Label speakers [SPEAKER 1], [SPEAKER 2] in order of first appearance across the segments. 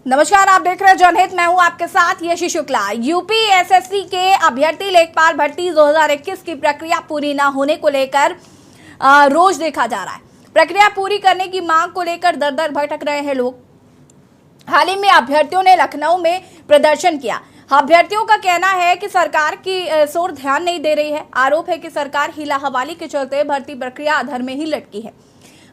[SPEAKER 1] नमस्कार, आप देख रहे हैं जनहित। मैं हूं आपके साथ यशी शुक्ला। यूपी एसएससी के अभ्यर्थी लेखपाल भर्ती 2021 की प्रक्रिया पूरी न होने को लेकर रोष देखा जा रहा है। प्रक्रिया पूरी करने की मांग को लेकर दर दर भटक रहे हैं लोग। हाल ही में अभ्यर्थियों ने लखनऊ में प्रदर्शन किया। अभ्यर्थियों का कहना है कि सरकार की ओर ध्यान नहीं दे रही है। आरोप है कि सरकार हीला हवाली के चलते भर्ती प्रक्रिया अधर में ही लटकी है।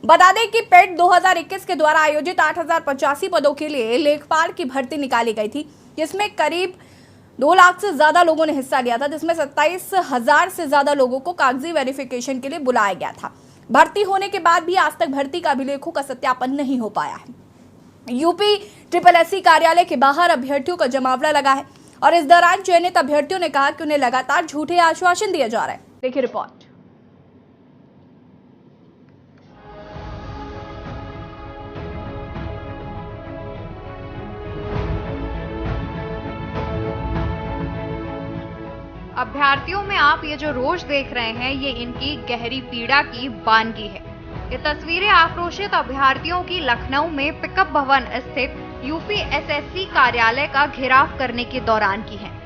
[SPEAKER 1] बता दें कि पेट 2021 के द्वारा आयोजित 8085 पदों के लिए लेखपाल की भर्ती निकाली गई थी, जिसमें करीब 2 लाख से ज्यादा लोगों ने हिस्सा लिया था, जिसमें 27,000 से ज्यादा लोगों को कागजी वेरिफिकेशन के लिए बुलाया गया था। भर्ती होने के बाद भी आज तक भर्ती का अभिलेखों का सत्यापन नहीं हो पाया है। यूपी SSSC कार्यालय के बाहर अभ्यर्थियों का जमावड़ा लगा है और इस दौरान चयनित अभ्यर्थियों ने कहा कि उन्हें लगातार झूठे आश्वासन दिए जा रहे हैं। देखिए रिपोर्ट।
[SPEAKER 2] अभ्यर्थियों में आप ये जो रोष देख रहे हैं, ये इनकी गहरी पीड़ा की बानगी है। ये तस्वीरें आक्रोशित अभ्यर्थियों की लखनऊ में पिकअप भवन स्थित यूपी SSC कार्यालय का घेराव करने के दौरान की हैं।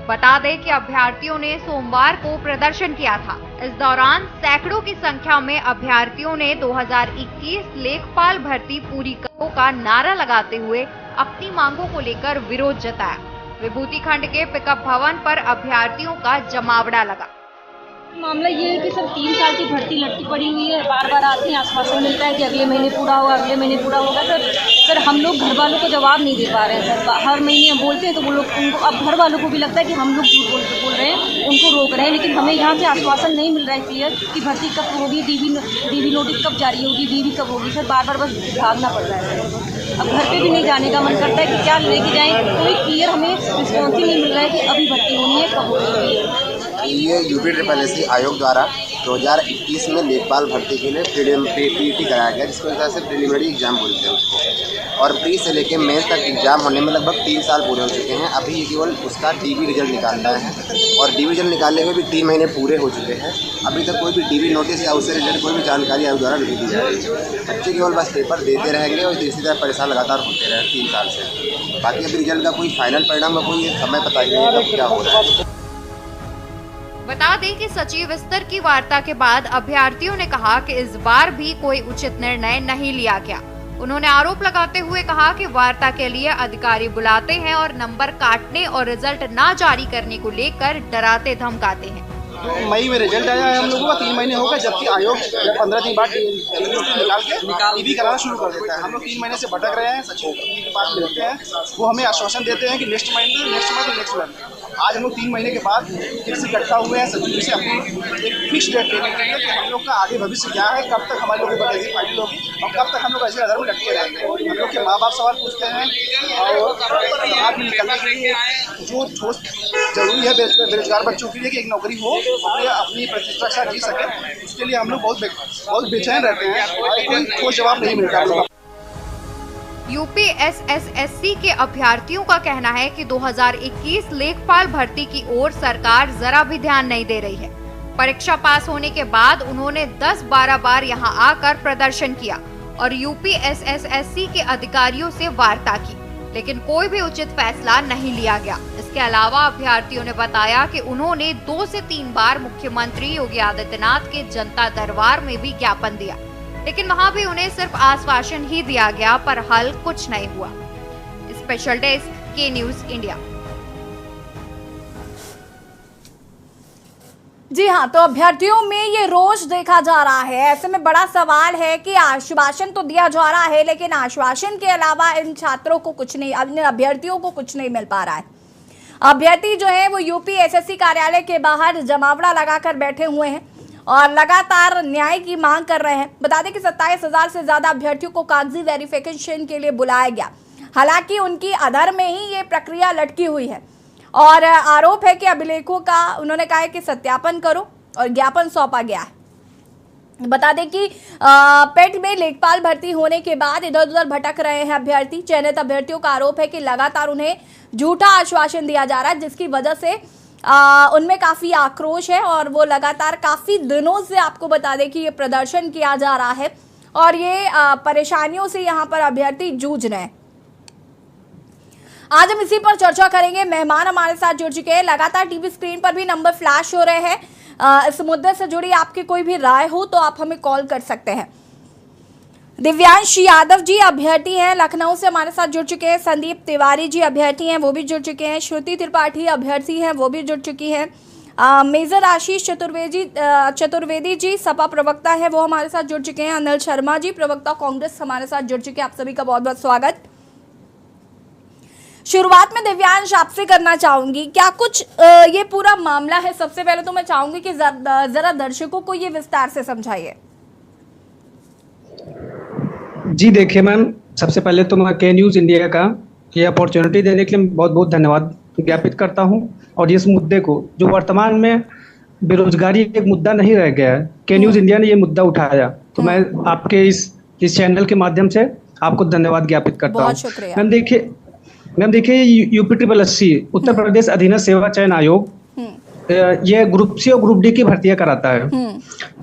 [SPEAKER 2] बता दें कि अभ्यर्थियों ने सोमवार को प्रदर्शन किया था। इस दौरान सैकड़ों की संख्या में अभ्यर्थियों ने 2021 लेखपाल भर्ती पूरी करो का नारा लगाते हुए अपनी मांगों को लेकर विरोध जताया। विभूति खंड के पिकअप भवन पर अभ्यर्थियों का जमावड़ा लगा।
[SPEAKER 3] मामला ये है कि सब 3 साल की भर्ती लटकी पड़ी हुई है। बार बार आते हैं, आश्वासन मिलता है कि अगले महीने पूरा होगा, अगले महीने पूरा होगा। सर हम लोग घर वालों को जवाब नहीं दे पा रहे हैं। सर हर महीने हम बोलते हैं तो वो लोग उनको, अब घर वालों को भी लगता है कि हम लोग झूठ बोल रहे हैं, उनको रोक रहे हैं, लेकिन हमें यहाँ से आश्वासन नहीं मिल रहा है क्लियर कि भर्ती कब होगी, डीवी नोटिस कब जारी होगी, डीवी कब होगी। सर बार बार बस भागना पड़ रहा है। अब घर पे भी नहीं जाने का मन करता है कि क्या लेके जाएं, कोई क्लियर हमें रिस्पॉन्स ही नहीं मिल रहा है कि अभी भर्ती होनी है, कब होगी।
[SPEAKER 4] ये यूपी SSSC आयोग द्वारा 2021 में लेखपाल भर्ती के लिए PET कराया गया, जिसको एक तरह से प्रिलिमिनरी एग्जाम बोलते हैं उसको। और प्री से लेके मेंस तक एग्जाम होने में लगभग 3 साल पूरे हो चुके हैं। अभी ये केवल उसका DV रिजल्ट निकालना है और DV रिजल्ट निकालने में भी 3 महीने पूरे हो चुके हैं। अभी तक कोई भी DV नोटिस या उससे रिलेटेड कोई भी जानकारी आयोग द्वारा नहीं दी जा रही है। बच्चे केवल बस पेपर देते रहेंगे और इसी तरह परेशान लगातार होते रहे 3 साल से। बाकी अभी रिजल्ट का कोई फाइनल परिणाम का कोई समय पता ही नहीं कब क्या हो रहा है।
[SPEAKER 2] बता दें कि सचिव स्तर की वार्ता के बाद अभ्यर्थियों ने कहा कि इस बार भी कोई उचित निर्णय नहीं लिया गया। उन्होंने आरोप लगाते हुए कहा कि वार्ता के लिए अधिकारी बुलाते हैं और नंबर काटने और रिजल्ट ना जारी करने को लेकर डराते धमकाते हैं।
[SPEAKER 5] मई में रिजल्ट आया है हम लोगों का, 3 महीने हो गए, जबकि आयोग 15 दिन बाद निकाल के DV कराना शुरू कर देता है। हम लोग 3 महीने से भटक रहे हैं। सचिव के पास मिलते हैं, वो हमें आश्वासन देते हैं कि नेक्स्ट मंथ। आज हम लोग 3 महीने के बाद फिर से इकट्ठा हुए हैं सचिव से अपनी एक फिक्स डेट लेने के लिए कि हम लोग का आगे भविष्य क्या है, कब तक हमारे लोगों की वैकेंसी फाइनल होगी और कब तक हम लोग ऐसे अधर में लटके रहेंगे। हम लोग के माँ बाप सवाल पूछते हैं और समाज में निकलने के लिए जो ठोस जरूरी है बेरोजगार बच्चों के लिए कि एक नौकरी हो, अपनी प्रतिष्ठा के साथ जी सके, उसके लिए हम लोग बहुत बेचैन रहते हैं और कोई ठोस जवाब नहीं मिलता हम लोग।
[SPEAKER 2] यूपी SSSC के अभ्यर्थियों का कहना है कि 2021 लेखपाल भर्ती की ओर सरकार जरा भी ध्यान नहीं दे रही है। परीक्षा पास होने के बाद उन्होंने 10-12 बार यहां आकर प्रदर्शन किया और यूपी SSSC के अधिकारियों से वार्ता की, लेकिन कोई भी उचित फैसला नहीं लिया गया। इसके अलावा अभ्यर्थियों ने बताया कि उन्होंने 2 से 3 बार मुख्यमंत्री योगी आदित्यनाथ के जनता दरबार में भी ज्ञापन दिया, लेकिन वहां भी उन्हें सिर्फ आश्वासन ही दिया गया, पर हल कुछ नहीं हुआ। स्पेशल डेस्क के न्यूज इंडिया।
[SPEAKER 1] जी हाँ, तो अभ्यर्थियों में ये रोष देखा जा रहा है। ऐसे में बड़ा सवाल है कि आश्वासन तो दिया जा रहा है, लेकिन आश्वासन के अलावा इन छात्रों को कुछ नहीं, इन अभ्यर्थियों को कुछ नहीं मिल पा रहा है। अभ्यर्थी जो है वो यूपी SSC कार्यालय के बाहर जमावड़ा लगाकर बैठे हुए हैं और लगातार न्याय की मांग कर रहे हैं। बता दें कि 27,000 से ज्यादा अभ्यर्थियों को कागजी वेरिफिकेशन के लिए बुलाया गया। हालांकि उनकी अधर में ही ये प्रक्रिया लटकी हुई है और आरोप है कि अभिलेखों का उन्होंने कहा है कि सत्यापन करो और ज्ञापन सौंपा गया है। बता दें कि पेट में लेखपाल भर्ती होने के बाद इधर उधर भटक रहे हैं अभ्यर्थी। चयनित अभ्यर्थियों का आरोप है कि लगातार उन्हें झूठा आश्वासन दिया जा रहा है, जिसकी वजह से उनमें काफी आक्रोश है और वो लगातार काफी दिनों से आपको बता दें कि ये प्रदर्शन किया जा रहा है और ये परेशानियों से यहाँ पर अभ्यर्थी जूझ रहे हैं। आज हम इसी पर चर्चा करेंगे। मेहमान हमारे साथ जुड़ चुके हैं। लगातार टीवी स्क्रीन पर भी नंबर फ्लैश हो रहे हैं। इस मुद्दे से जुड़ी आपकी कोई भी राय हो तो आप हमें कॉल कर सकते हैं। दिव्यांश यादव जी अभ्यर्थी हैं, लखनऊ से हमारे साथ जुड़ चुके हैं। संदीप तिवारी जी अभ्यर्थी हैं, वो भी जुड़ चुके हैं। श्रुति त्रिपाठी अभ्यर्थी हैं, वो भी जुड़ चुकी हैं। मेजर आशीष चतुर्वेदी जी सपा प्रवक्ता है, वो हमारे साथ जुड़ चुके हैं। अनिल शर्मा जी प्रवक्ता कांग्रेस हमारे साथ जुड़ चुके हैं। आप सभी का बहुत बहुत स्वागत। शुरुआत में दिव्यांश आपसे करना चाहूंगी, क्या कुछ ये पूरा मामला है? सबसे पहले तो मैं चाहूंगी कि जरा दर्शकों को ये विस्तार से समझाइए।
[SPEAKER 6] जी देखिए मैम, सबसे पहले तो मैं के न्यूज़ इंडिया का ये अपॉर्चुनिटी देने के लिए बहुत बहुत धन्यवाद ज्ञापित करता हूं। और इस मुद्दे को, जो वर्तमान में बेरोजगारी एक मुद्दा नहीं रह गया है, के न्यूज़ इंडिया ने ये मुद्दा उठाया, तो मैं आपके इस चैनल के माध्यम से आपको धन्यवाद ज्ञापित करता हूँ। मैम देखिए UP-SSC उत्तर प्रदेश अधीनस्थ सेवा चयन आयोग ये ग्रुप सी और ग्रुप डी की भर्तियां कराता है।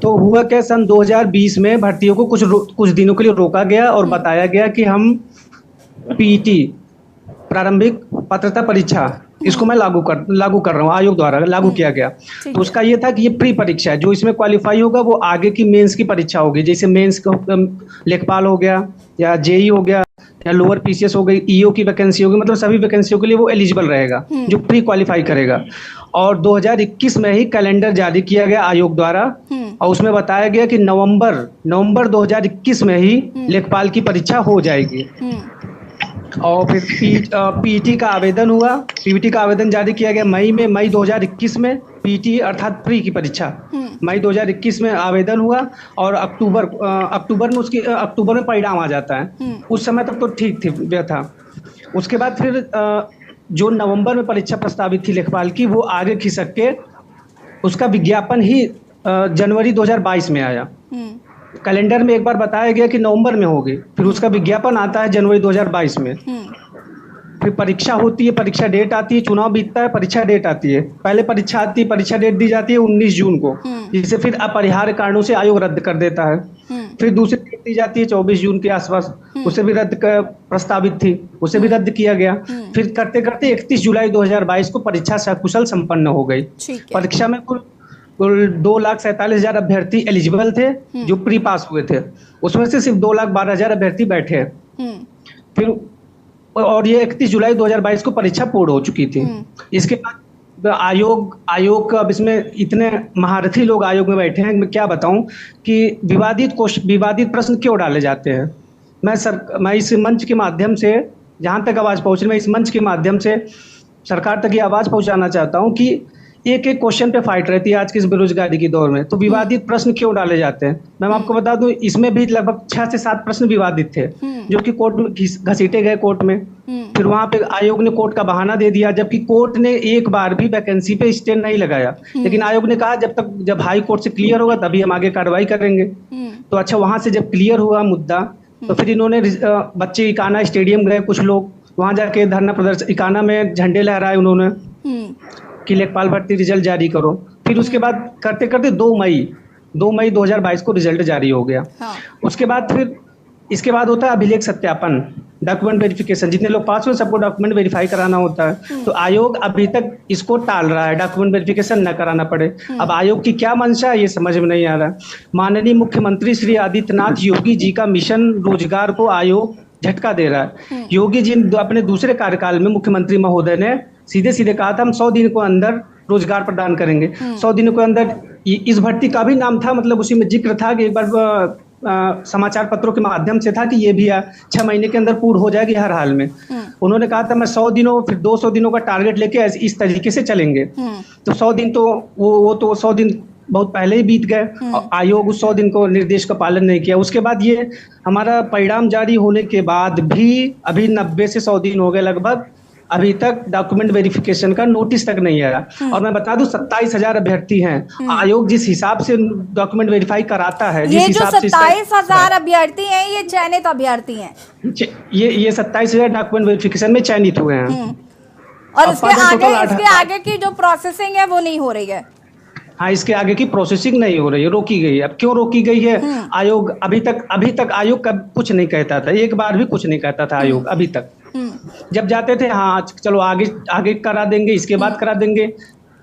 [SPEAKER 6] तो हुआ क्या, सन 2020 में भर्तियों को कुछ दिनों के लिए रोका गया और बताया गया कि हम PET प्रारंभिक पात्रता परीक्षा इसको मैं लागू कर रहा हूँ, आयोग द्वारा लागू किया गया। तो उसका ये था कि ये प्री परीक्षा है, जो इसमें क्वालिफाई होगा वो आगे की मेंस की परीक्षा होगी। जैसे मेंस लेखपाल हो गया या JEE हो गया या लोअर PCS हो गई, EO की वैकेंसी होगी, मतलब सभी वैकेंसियों के लिए वो एलिजिबल रहेगा जो प्री क्वालिफाई करेगा। और 2021 में ही कैलेंडर जारी किया गया आयोग द्वारा और उसमें बताया गया कि नवंबर 2021 में ही लेखपाल की परीक्षा हो जाएगी। और फिर PET का आवेदन हुआ, PET का आवेदन जारी किया गया मई 2021 में। PET अर्थात प्री की परीक्षा मई 2021 में आवेदन हुआ और अक्टूबर में परिणाम आ जाता है। उस समय तक तो ठीक था। उसके बाद फिर जो नवंबर में परीक्षा प्रस्तावित थी लेखपाल की, वो आगे खिसक के उसका विज्ञापन ही जनवरी 2022 में आया। कैलेंडर में एक बार बताया गया कि नवंबर में होगी, फिर उसका विज्ञापन आता है जनवरी 2022 में। फिर परीक्षा होती है, परीक्षा डेट आती है, चुनाव बीतता है, परीक्षा डेट आती है। पहले परीक्षा आती है, परीक्षा डेट दी जाती है 19 जून को, जिसे फिर अपरिहार्य कारणों से आयोग रद्द कर देता है। फिर दूसरी डेट दी जाती है 24 जून के आसपास, उसे भी रद्द प्रस्तावित थी, उसे भी रद्द किया गया। फिर करते करते 31 जुलाई 2022 को परीक्षा सकुशल संपन्न हो गई। परीक्षा में कुल 2,47,000 अभ्यर्थी एलिजिबल थे जो प्री पास हुए थे, उसमें से सिर्फ 2,12,000 अभ्यर्थी बैठे। फिर और ये 31 जुलाई 2022 को परीक्षा पूर्ण हो चुकी थी। इसके बाद आयोग अब इसमें इतने महारथी लोग आयोग में बैठे हैं, मैं क्या बताऊं कि विवादित प्रश्न क्यों डाले जाते हैं। मैं इस मंच के माध्यम से, जहां तक आवाज पहुंच रही, मैं इस मंच के माध्यम से सरकार तक ये आवाज पहुंचाना चाहता हूं कि एक क्वेश्चन पे फाइट रहती है आज के इस बेरोजगारी के दौर में, तो विवादित प्रश्न क्यों डाले जाते हैं। मैं आपको बता दूं, इसमें भी लगभग 6 से 7 प्रश्न विवादित थे जो कि कोर्ट में घसीटे गए कोर्ट में। फिर वहां पे आयोग ने कोर्ट का बहाना दे दिया, जबकि कोर्ट ने एक बार भी वैकेंसी पे स्टे नहीं लगाया। लेकिन आयोग ने कहा जब हाई कोर्ट से क्लियर होगा तभी हम आगे कार्रवाई करेंगे। तो अच्छा, वहां से जब क्लियर हुआ मुद्दा, तो फिर इन्होंने बच्चे इकाना स्टेडियम गए, कुछ लोग वहां जाके धरना प्रदर्शन, इकाना में झंडे लहराए उन्होंने कि लेखपाल भर्ती रिजल्ट जारी करो। फिर उसके बाद करते करते 2 मई 2022 को रिजल्ट जारी हो गया। उसके बाद फिर इसके बाद होता है अभिलेख सत्यापन, डॉक्यूमेंट वेरिफिकेशन। जितने लोग पास हुए सबको डॉक्यूमेंट वेरीफाई कराना होता है। तो आयोग अभी तक इसको टाल रहा है, डॉक्यूमेंट वेरिफिकेशन न कराना पड़े। अब आयोग की क्या मंशा है ये समझ में नहीं आ रहा। माननीय मुख्यमंत्री श्री आदित्यनाथ योगी जी का मिशन रोजगार को आयोग झटका दे रहा है। योगी जी अपने दूसरे कार्यकाल में मुख्यमंत्री महोदय ने सीधे कहा था हम 100 दिन को अंदर रोजगार प्रदान करेंगे। 100 दिनों के अंदर इस भर्ती का भी नाम था, मतलब उसी में जिक्र था कि एक बार समाचार पत्रों के माध्यम से था कि ये भी 6 महीने के अंदर पूर्ण हो जाएगी हर हाल में। उन्होंने कहा था मैं 100 दिनों फिर 200 दिनों का टारगेट लेके इस तरीके से चलेंगे। तो 100 दिन तो वो तो 100 दिन बहुत पहले ही बीत गए और आयोग उस 100 दिन को निर्देश का पालन नहीं किया। उसके बाद ये हमारा परिणाम जारी होने के बाद भी अभी 90 से 100 दिन हो गए लगभग, अभी तक डॉक्यूमेंट वेरिफिकेशन का नोटिस तक नहीं आया। और मैं बता दूं 27,000 अभ्यर्थी हैं। आयोग जिस हिसाब से डॉक्यूमेंट वेरीफाई कराता है,
[SPEAKER 1] ये जो 27,000 अभ्यर्थी हैं ये चयनित अभ्यर्थी हैं।
[SPEAKER 6] ये 27,000 डॉक्यूमेंट वेरिफिकेशन में चयनित हुए हैं।
[SPEAKER 1] और इसके आगे की जो प्रोसेसिंग है वो नहीं हो रही है।
[SPEAKER 6] हाँ, इसके आगे की प्रोसेसिंग नहीं हो रही है, रोकी गई है। अब क्यों रोकी गई है? आयोग अभी तक आयोग कब कुछ नहीं कहता था, एक बार भी कुछ नहीं कहता था आयोग अभी तक। जब जाते थे, हाँ चलो आगे करा देंगे, इसके बाद करा देंगे।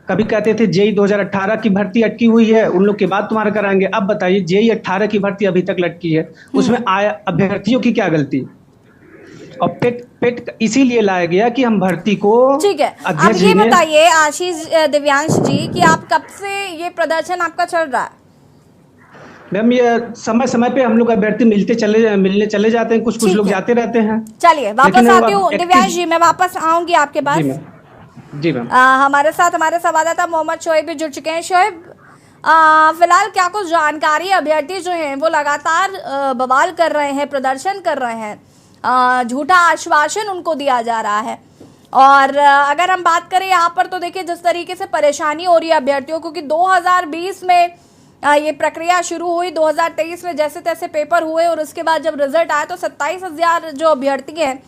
[SPEAKER 6] कभी कहते थे जेई 2018 की भर्ती अटकी हुई है, उन लोग के बाद तुम्हारा कराएंगे। अब बताइए, जेई 18 की भर्ती अभी तक लटकी है, उसमें अभ्यर्थियों की क्या गलती? और पेट इसीलिए लाया गया कि हम भर्ती को,
[SPEAKER 1] ठीक है। अब ये बताइए आशीष दिव्यांश जी कि आप कब से ये प्रदर्शन आपका चल रहा है?
[SPEAKER 6] मैम, ये समय समय पे हम लोग अभ्यर्थी मिलने चले जाते हैं, कुछ लोग जाते रहते हैं।
[SPEAKER 1] चलिए वापस आती हूँ दिव्यांश जी, मैं वापस आऊंगी आपके पास।
[SPEAKER 6] जी मैम।
[SPEAKER 1] हमारे साथ हमारे संवाददाता मोहम्मद शोएब भी जुड़ चुके हैं। शोएब, फिलहाल क्या कुछ जानकारी? अभ्यर्थी जो हैं वो लगातार बवाल कर रहे हैं, प्रदर्शन कर रहे हैं, झूठा आश्वासन उनको दिया जा रहा है। और अगर हम बात करें यहाँ पर तो देखिए जिस तरीके से परेशानी हो रही है अभ्यर्थियों को कि 2020 में ये प्रक्रिया शुरू हुई, 2023 में जैसे तैसे पेपर हुए और उसके बाद जब रिजल्ट आया तो 27,000 जो अभ्यर्थी हैं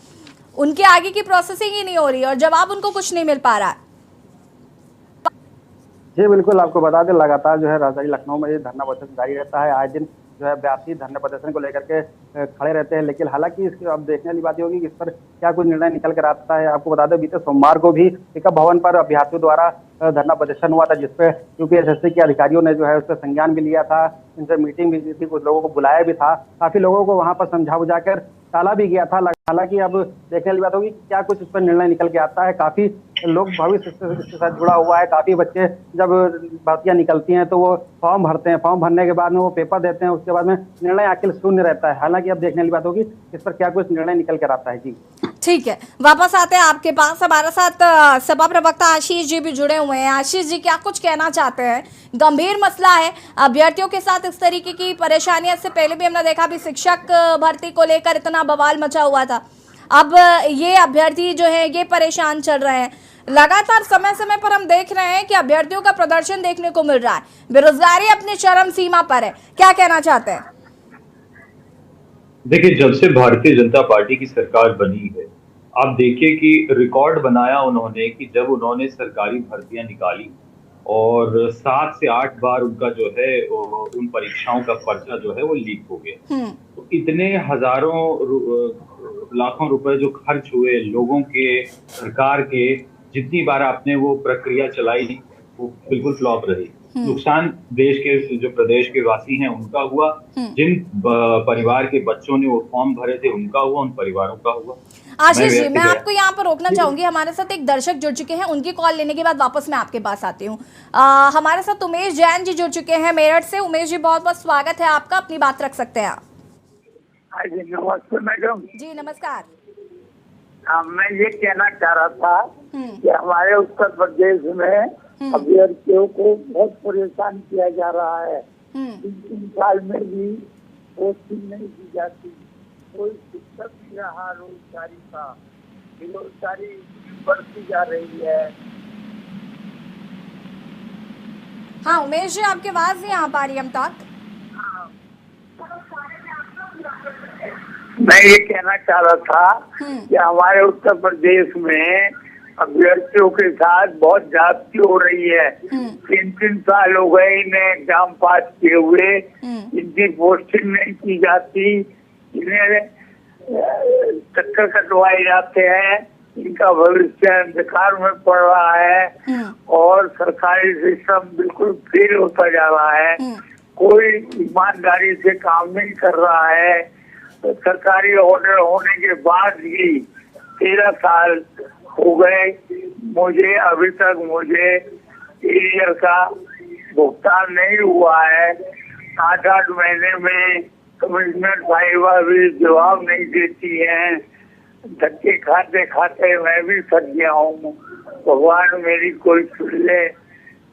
[SPEAKER 1] उनके आगे की प्रोसेसिंग ही नहीं हो रही और जवाब उनको कुछ नहीं मिल पा रहा है।
[SPEAKER 7] जी बिल्कुल, आपको बता दें लगातार जो है राजधानी लखनऊ में ये धरना प्रदर्शन जारी रहता है। आए दिन जो है अभ्यर्थी धरना प्रदर्शन को लेकर के खड़े रहते हैं, लेकिन हालांकि इसकी अब देखने वाली बात होगी कि इस पर क्या कुछ निर्णय निकल कर आता है। आपको बता दें बीते सोमवार को भी टिकट भवन पर अभ्यर्थियों द्वारा धरना प्रदर्शन हुआ था, जिसपे यूपीएसएससी के अधिकारियों ने जो है उस पर संज्ञान भी लिया था, इनसे मीटिंग भी की थी, कुछ लोगों को बुलाया भी था, काफी लोगों को वहां पर समझा बुझाकर टाला भी गया था। हालांकि अब देखने वाली बात होगी क्या कुछ इस पर निर्णय निकल के आता है। काफी लोग भविष्य इसके साथ जुड़ा हुआ है। काफी बच्चे जब भर्तियां निकलती हैं तो वो फॉर्म भरते हैं, फॉर्म भरने के बाद में वो पेपर देते हैं, उसके बाद में निर्णय आखिर शून्य रहता है। हालांकि अब देखने वाली बात होगी इस पर क्या कुछ निर्णय निकल कर आता है। जी
[SPEAKER 1] ठीक है, वापस आते हैं आपके पास। हमारे साथ सपा प्रवक्ता आशीष जी भी जुड़े हुए हैं। आशीष जी, क्या कुछ कहना चाहते हैं? गंभीर मसला है अभ्यर्थियों के साथ इस तरीके की परेशानियां इससे पहले भी हमने देखा, भी शिक्षक भर्ती को लेकर इतना बवाल मचा हुआ था। अब ये अभ्यर्थी जो है ये परेशान चल रहे हैं। लगातार समय समय पर हम देख रहे हैं कि अभ्यर्थियों का प्रदर्शन देखने को मिल रहा है, बेरोजगारी अपनी चरम सीमा पर है। क्या कहना चाहते हैं?
[SPEAKER 8] देखिए, जब से भारतीय जनता पार्टी की सरकार बनी है, आप देखिए कि रिकॉर्ड बनाया उन्होंने कि जब उन्होंने सरकारी भर्तियां निकाली और 7 से 8 बार उनका जो है उन परीक्षाओं का पर्चा जो है वो लीक हो गया। तो इतने हजारों लाखों रुपए जो खर्च हुए लोगों के, सरकार के, जितनी बार आपने वो प्रक्रिया चलाई वो बिल्कुल फ्लॉप रही। नुकसान देश के जो प्रदेश के वासी हैं उनका हुआ, जिन परिवार के बच्चों ने वो फॉर्म भरे थे उनका हुआ, उन परिवारों का हुआ।
[SPEAKER 1] आशीष जी, मैं आपको यहाँ पर रोकना चाहूंगी। हमारे साथ एक दर्शक जुड़ चुके हैं, उनकी कॉल लेने के बाद वापस मैं आपके पास आती हूँ। हमारे साथ उमेश जैन जी जुड़ चुके हैं मेरठ से। उमेश जी, बहुत बहुत स्वागत है आपका, अपनी बात रख सकते हैं आप।
[SPEAKER 9] नमस्ते मैडम
[SPEAKER 1] जी नमस्कार।
[SPEAKER 9] मैं ये कहना चाह रहा था कि हमारे उत्तर प्रदेश में अभ्यर्थियों को बहुत परेशान किया जा रहा है। 3 साल में भी पोस्टिंग नहीं दी जाती, कोई शिक्षक नहीं रहा, रोजगारी का, बेरोजगारी बढ़ती जा रही है।
[SPEAKER 1] हाँ उमेश जी, आपकी आवाज नहीं आ पा रही हम तक।
[SPEAKER 9] मैं ये कहना चाह रहा था कि हमारे उत्तर प्रदेश में अभ्यर्थियों के साथ बहुत ज्यादती हो रही है। 3 साल हो गए इन्हें एग्जाम पास किए हुए, इनकी पोस्टिंग नहीं की जाती, इन्हें चक्कर कटवाए जाते हैं, इनका भविष्य अंधकार में पड़ रहा है और सरकारी सिस्टम बिल्कुल फेल होता जा रहा है। कोई ईमानदारी से काम नहीं कर रहा है। तो सरकारी ऑर्डर होने के बाद भी 13 साल हो गए, मुझे अभी तक एरियर का भुगतान नहीं हुआ है। 8-8 महीने में कमिश्नर साहिबा भी जवाब नहीं देती हैं। धक्के खाते खाते मैं भी थक गया हूँ। भगवान मेरी कोई सुन ले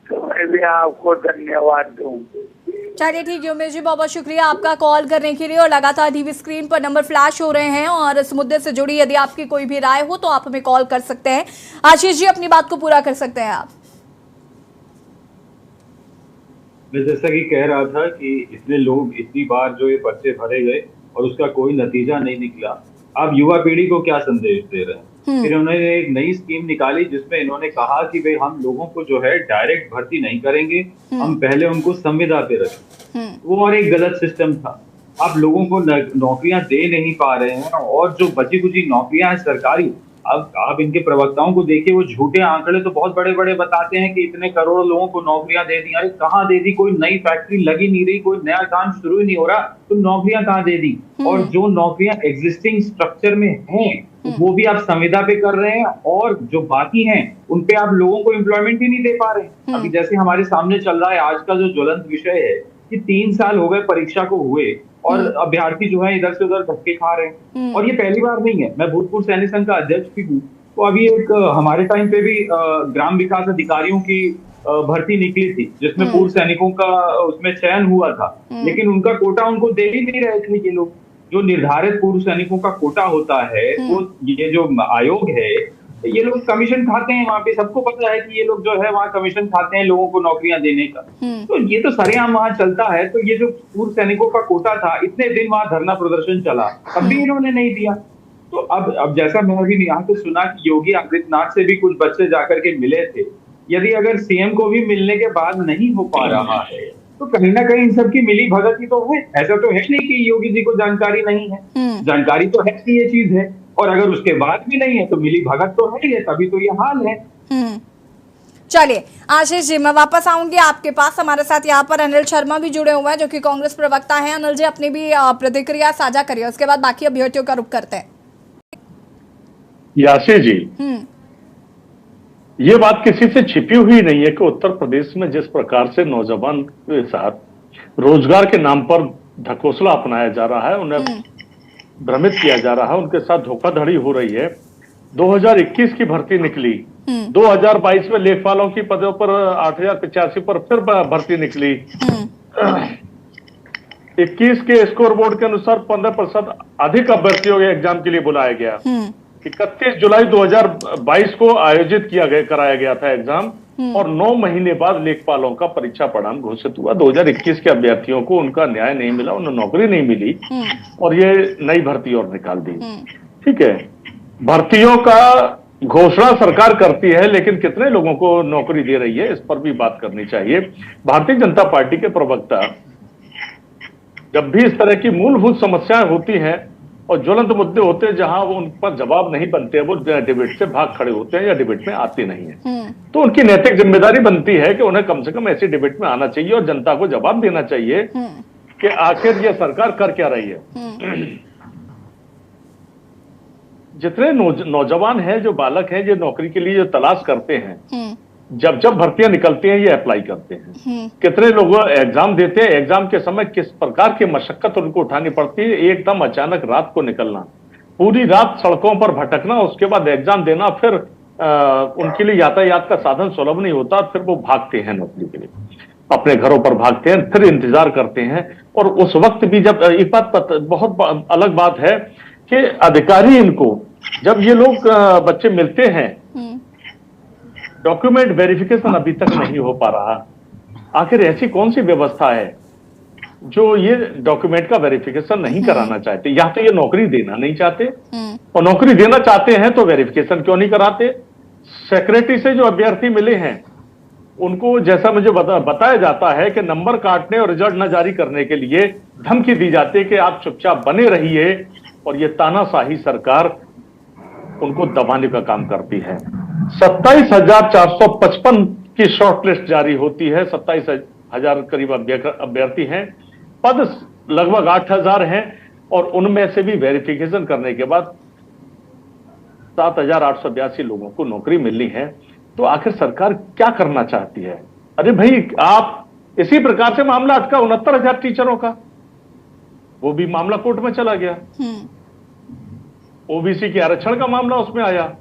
[SPEAKER 9] तो मैं भी आपको धन्यवाद दूँ।
[SPEAKER 1] चलिए ठीक है उमेश जी, बहुत बहुत शुक्रिया आपका कॉल करने के लिए। और लगातार टीवी स्क्रीन पर नंबर फ्लैश हो रहे हैं और इस मुद्दे से जुड़ी यदि आपकी कोई भी राय हो तो आप हमें कॉल कर सकते हैं। आशीष जी, अपनी बात को पूरा कर सकते हैं आप।
[SPEAKER 8] मैं जैसा कि कह रहा था कि इतने लोग इतनी बार जो ये पर्चे भरे गए और उसका कोई नतीजा नहीं निकला, आप युवा पीढ़ी को क्या संदेश दे रहे हैं? फिर उन्होंने एक नई स्कीम निकाली जिसमें इन्होंने कहा कि भाई हम लोगों को जो है डायरेक्ट भर्ती नहीं करेंगे, हम पहले उनको संविदा पे रखें। वो और एक गलत सिस्टम था। आप लोगों को नौकरियां दे नहीं पा रहे हैं, और जो बची कुची नौकरियां हैं सरकारी, अब आप इनके प्रवक्ताओं को देखिए, वो झूठे आंकड़े तो बहुत बड़े बड़े बताते हैं कि इतने करोड़ लोगों को नौकरियां दे दी। अरे कहाँ दे दी? कोई नई फैक्ट्री लगी नहीं रही, कोई नया काम शुरू ही नहीं हो रहा, तो नौकरियां कहाँ दे दी? और जो नौकरियां एग्जिस्टिंग स्ट्रक्चर में हैं वो भी आप संविदा पे कर रहे हैं, और जो बाकी हैं उन पे आप लोगों को एम्प्लॉयमेंट ही नहीं दे पा रहे। अभी जैसे हमारे सामने चल रहा है आज का जो ज्वलंत विषय है कि 3 साल हो गए परीक्षा को हुए और अभ्यर्थी जो है इधर से उधर धक्के खा रहे हैं। और ये पहली बार नहीं है। मैं भूतपूर्व सैनिक संघ का अध्यक्ष भी हूँ, तो अभी एक हमारे टाइम पे भी ग्राम विकास अधिकारियों की भर्ती निकली थी जिसमें पूर्व सैनिकों का उसमें चयन हुआ था, लेकिन उनका कोटा उनको दे ही नहीं रहे थे ये लोग। जो निर्धारित पूर्व सैनिकों का कोटा होता है, वो ये जो आयोग है, ये लोग कमीशन खाते हैं वहां पे। सबको पता है कि ये लोग जो है वहाँ कमीशन खाते हैं लोगों को नौकरियां देने का। तो ये तो सरेआम वहां चलता है। तो ये जो पूर्व सैनिकों का कोटा था, इतने दिन वहां धरना प्रदर्शन चला, तब भी इन्होंने नहीं दिया। तो अब जैसा मैं अभी यहाँ पे सुना कि योगी आदित्यनाथ से भी कुछ बच्चे जाकर के मिले थे, यदि अगर सीएम को भी मिलने के बाद नहीं हो पा रहा है तो कहीं ना कहीं इन सबकी मिली भगत ही तो है। ऐसा तो है नहीं कि योगी जी को जानकारी नहीं है, जानकारी तो है कि ये चीज है, और अगर उसके बाद भी नहीं है तो मिली भगत तो है ही है, तभी तो ये हाल है।
[SPEAKER 1] चलिए आशीष जी, मैं वापस आऊंगी आपके पास। हमारे साथ यहाँ पर अनिल शर्मा भी जुड़े हुए हैं जो कि कांग्रेस प्रवक्ता हैं। अनिल जी, अपनी भी प्रतिक्रिया साझा करिए, उसके बाद बाकी अभ्यर्थियों का रुख करते हैं।
[SPEAKER 10] आशीष जी, ये बात किसी से छिपी हुई नहीं है कि उत्तर प्रदेश में जिस प्रकार से नौजवान के साथ रोजगार के नाम पर ढकोसला अपनाया जा रहा है, उन्हें भ्रमित किया जा रहा है, उनके साथ धोखाधड़ी हो रही है। 2021 की भर्ती निकली, 2022 में लेखपालों की पदों पर 8085 पर फिर भर्ती निकली। 21 के स्कोर बोर्ड के अनुसार 15% अधिक अभ्यर्थियों के एग्जाम के लिए बुलाया गया। 31 जुलाई 2022 को आयोजित कराया गया था एग्जाम, और 9 महीने बाद लेखपालों का परीक्षा परिणाम घोषित हुआ। 2021 के अभ्यर्थियों को उनका न्याय नहीं मिला, उन्हें नौकरी नहीं मिली, और ये नई भर्ती और निकाल दी। ठीक है, भर्तियों का घोषणा सरकार करती है, लेकिन कितने लोगों को नौकरी दे रही है, इस पर भी बात करनी चाहिए। भारतीय जनता पार्टी के प्रवक्ता जब भी इस तरह की मूलभूत समस्याएं होती हैं और ज्वलंत मुद्दे होते हैं जहां वो उन पर जवाब नहीं बनते, वो डिबेट से भाग खड़े होते हैं या डिबेट में आते नहीं है, तो उनकी नैतिक जिम्मेदारी बनती है कि उन्हें कम से कम ऐसी डिबेट में आना चाहिए और जनता को जवाब देना चाहिए कि आखिर ये सरकार कर क्या रही है। जितने नौजवान हैं, जो बालक हैं, जो नौकरी के लिए जो तलाश करते हैं, जब भर्तियां निकलती हैं ये अप्लाई करते हैं। कितने लोग एग्जाम देते हैं, एग्जाम के समय किस प्रकार की मशक्कत उनको उठानी पड़ती है। एकदम अचानक रात को निकलना, पूरी रात सड़कों पर भटकना, उसके बाद एग्जाम देना, फिर उनके लिए यातायात का साधन सुलभ नहीं होता, फिर वो भागते हैं नौकरी के लिए, अपने घरों पर भागते हैं, फिर इंतजार करते हैं। और उस वक्त भी जब एक बात बहुत अलग बात है कि अधिकारी इनको, जब ये लोग बच्चे मिलते हैं, डॉक्यूमेंट वेरिफिकेशन अभी तक नहीं हो पा रहा। आखिर ऐसी कौन सी व्यवस्था है जो ये डॉक्यूमेंट का वेरिफिकेशन नहीं कराना चाहते? या तो ये नौकरी देना नहीं चाहते, और नौकरी देना चाहते हैं तो वेरिफिकेशन क्यों नहीं कराते? सेक्रेटरी से जो अभ्यर्थी मिले हैं उनको, जैसा मुझे बताया जाता है कि नंबर काटने और रिजल्ट न जारी करने के लिए धमकी दी जाती है कि आप चुपचाप बने रहिए, और ये तानाशाही सरकार उनको दबाने का काम करती है। 27,455 की शॉर्टलिस्ट जारी होती है, 27,000 करीब अभ्यर्थी हैं, पद लगभग 8,000 हैं, और उनमें से भी वेरिफिकेशन करने के बाद 7,882 लोगों को नौकरी मिलनी है। तो आखिर सरकार क्या करना चाहती है? अरे भाई, आप इसी प्रकार से मामला अटका 69,000 टीचरों का, वो भी मामला कोर्ट में चला गया। ओबीसी के आरक्षण का मामला उसमें आया,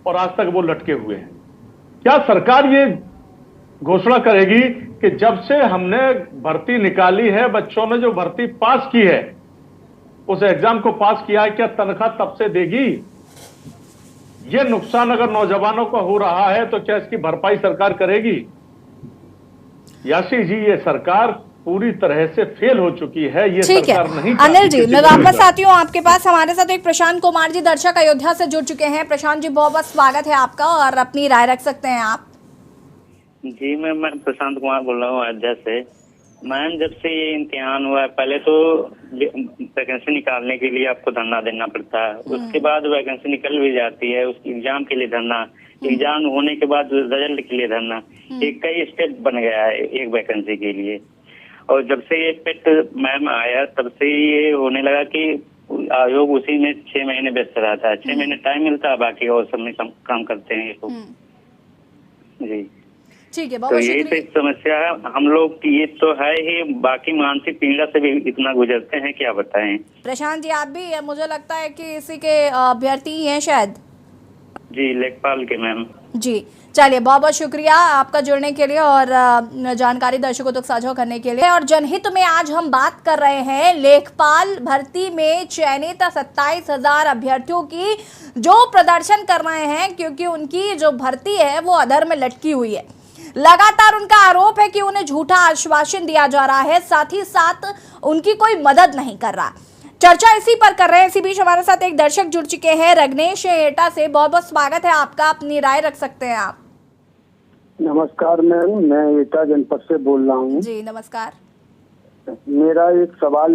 [SPEAKER 10] और आज तक वो लटके हुए हैं। क्या सरकार ये घोषणा करेगी कि जब से हमने भर्ती निकाली है, बच्चों ने जो भर्ती पास की है, उस एग्जाम को पास किया है, क्या तनख्वाह तब से देगी? ये नुकसान अगर नौजवानों को हो रहा है तो क्या इसकी भरपाई सरकार करेगी? याशी जी, ये सरकार पूरी तरह से फेल हो चुकी है। ये
[SPEAKER 1] ठीक है
[SPEAKER 10] सरकार नहीं
[SPEAKER 1] अनिल जी, मैं वापस आती हूँ आपके पास। हमारे साथ एक प्रशांत कुमार जी दर्शक अयोध्या से जुड़ चुके हैं। प्रशांत जी बहुत बहुत स्वागत है आपका और अपनी राय रख सकते हैं आप।
[SPEAKER 11] जी मैं प्रशांत कुमार बोल रहा हूँ अयोध्या से। मैम जब से ये इम्तिहान हुआ है, पहले तो वैकेंसी निकालने के लिए आपको धरना देना पड़ता है, उसके बाद वैकेंसी निकल भी जाती है, उस एग्जाम के लिए धरना, एग्जाम होने के बाद रिजल्ट के लिए धरना, एक कई स्टेप बन गया है एक वैकेंसी के लिए। और जब से ये पेट मैम आया तब से ये होने लगा कि आयोग उसी में 6 महीने व्यस्त रहता है, 6 महीने टाइम मिलता है, बाकी और सब में काम करते हैं ये लोग। जी
[SPEAKER 1] ठीक है,
[SPEAKER 11] तो यही तो समस्या है हम लोग की। ये तो है ही, बाकी मानसिक पीड़ा से भी इतना गुजरते हैं, क्या बताएं।
[SPEAKER 1] प्रशांत जी आप भी, मुझे लगता है कि इसी के अभ्यर्थी ही हैं शायद।
[SPEAKER 11] जी लेखपाल के मैम।
[SPEAKER 1] जी चलिए, बहुत बहुत शुक्रिया आपका जुड़ने के लिए और जानकारी दर्शकों तक साझा करने के लिए। और जनहित में आज हम बात कर रहे हैं लेखपाल भर्ती में चयनित 27,000 अभ्यर्थियों की जो प्रदर्शन कर रहे हैं, क्योंकि उनकी जो भर्ती है वो अधर में लटकी हुई है। लगातार उनका आरोप है कि उन्हें झूठा आश्वासन दिया जा रहा है, साथ ही साथ उनकी कोई मदद नहीं कर रहा। चर्चा इसी पर कर रहे हैं। इसी बीच हमारे साथ एक दर्शक जुड़ चुके हैं रग्नेश एटा से। बहुत बहुत स्वागत है आपका, अपनी राय रख सकते हैं आप।
[SPEAKER 12] नमस्कार मैम, मैं एटा जनपद से बोल रहा हूँ।
[SPEAKER 1] जी नमस्कार।
[SPEAKER 12] मेरा एक सवाल,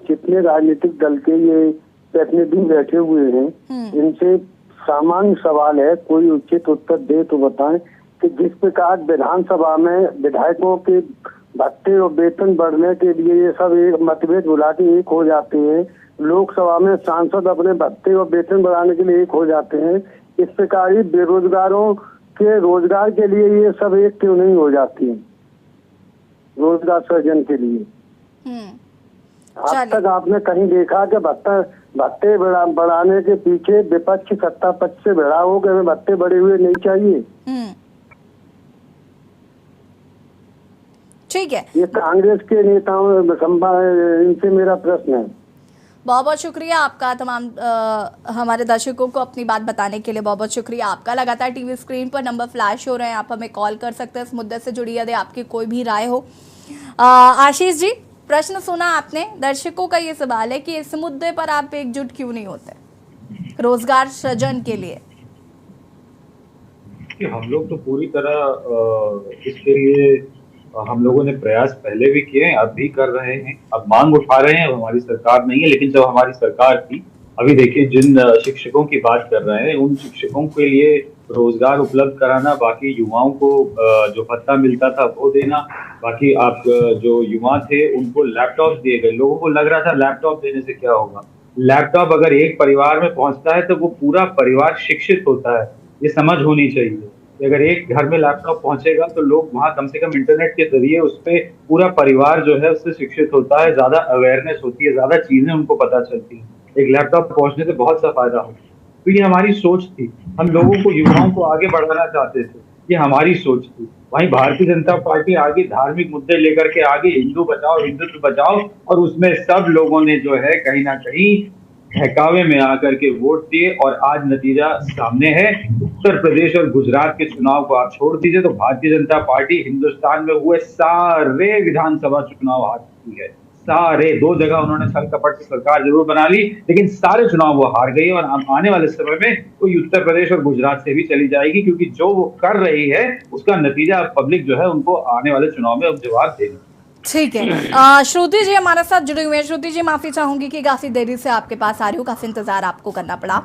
[SPEAKER 12] कितने राजनीतिक दल के ये प्रतिनिधि बैठे हुए हैं, इनसे सामान्य सवाल है, कोई उचित उत्तर दे तो बताएं कि जिस प्रकार विधानसभा में विधायकों के भत्ते और वेतन बढ़ने के लिए ये सब एक मतभेद बुला के एक हो जाते हैं, लोकसभा में सांसद अपने भत्ते और वेतन बढ़ाने के लिए एक हो जाते हैं, इस प्रकार ही बेरोजगारों के रोजगार के लिए ये सब एक क्यों नहीं हो जाती है, रोजगार सृजन के लिए? आज तक आपने कहीं देखा कि भत्ते बढ़ाने के पीछे विपक्ष सत्ता पक्ष से भिड़ा हो कि हमें भत्ते बढ़े हुए नहीं चाहिए?
[SPEAKER 1] ठीक है,
[SPEAKER 12] ये कांग्रेस के नेताओं इनसे मेरा प्रश्न है।
[SPEAKER 1] बहुत बहुत शुक्रिया आपका, तमाम हमारे दर्शकों को अपनी बात बताने के लिए बहुत बहुत शुक्रिया आपका। लगातार टीवी स्क्रीन पर नंबर फ्लैश हो रहे हैं, आप हमें कॉल कर सकते हैं इस मुद्दे से जुड़ी यदि आपकी कोई भी राय हो। आशीष जी, प्रश्न सुना आपने, दर्शकों का ये सवाल है कि इस मुद्दे पर आप एकजुट क्यों नहीं होते रोजगार सृजन के लिए?
[SPEAKER 8] हम लोग तो पूरी तरह इसके लिए हम लोगों ने प्रयास पहले भी किए हैं, अब भी कर रहे हैं, अब मांग उठा रहे हैं। अब हमारी सरकार नहीं है, लेकिन जब हमारी सरकार थी, अभी देखिए जिन शिक्षकों की बात कर रहे हैं, उन शिक्षकों के लिए रोजगार उपलब्ध कराना, बाकी युवाओं को जो भत्ता मिलता था वो देना, बाकी आप जो युवा थे उनको लैपटॉप दिए गए। लोगों को लग रहा था लैपटॉप देने से क्या होगा, लैपटॉप अगर एक परिवार में पहुंचता है तो वो पूरा परिवार शिक्षित होता है, ये समझ होनी चाहिए। अगर एक घर में लैपटॉप पहुंचेगा तो लोग वहां कम से कम इंटरनेट के जरिए उस पर पूरा परिवार जो है उससे शिक्षित होता है, ज्यादा अवेयरनेस होती है, ज्यादा चीजें उनको पता चलती हैं। एक लैपटॉप पहुंचने से बहुत सा फायदा होता है। तो ये हमारी सोच थी, हम लोगों को, युवाओं को आगे बढ़ाना चाहते थे, ये हमारी सोच थी। वहीं भारतीय जनता पार्टी आगे धार्मिक मुद्दे लेकर के आगे हिंदू बचाओ हिंदुत्व बचाओ, और उसमें सब लोगों ने जो है कहीं ना कहीं बहकावे में आकर के वोट दिए, और आज नतीजा सामने है। उत्तर प्रदेश और गुजरात के चुनाव को आप छोड़ दीजिए तो भारतीय जनता पार्टी हिंदुस्तान में हुए सारे विधानसभा चुनाव हार चुकी है, सारे। 2 जगह उन्होंने छल कपट की सरकार जरूर बना ली, लेकिन सारे चुनाव वो हार गई, और आने वाले समय में कोई उत्तर प्रदेश और गुजरात से भी चली जाएगी, क्योंकि जो वो कर रही है उसका नतीजा पब्लिक जो है उनको आने वाले चुनाव में अब जवाब देगी।
[SPEAKER 1] ठीक है, श्रुति जी हमारे साथ जुड़े हुए हैं। श्रुति जी, माफी चाहूंगी कि काफी देरी से आपके पास आ रही हूँ, काफी इंतजार आपको करना पड़ा।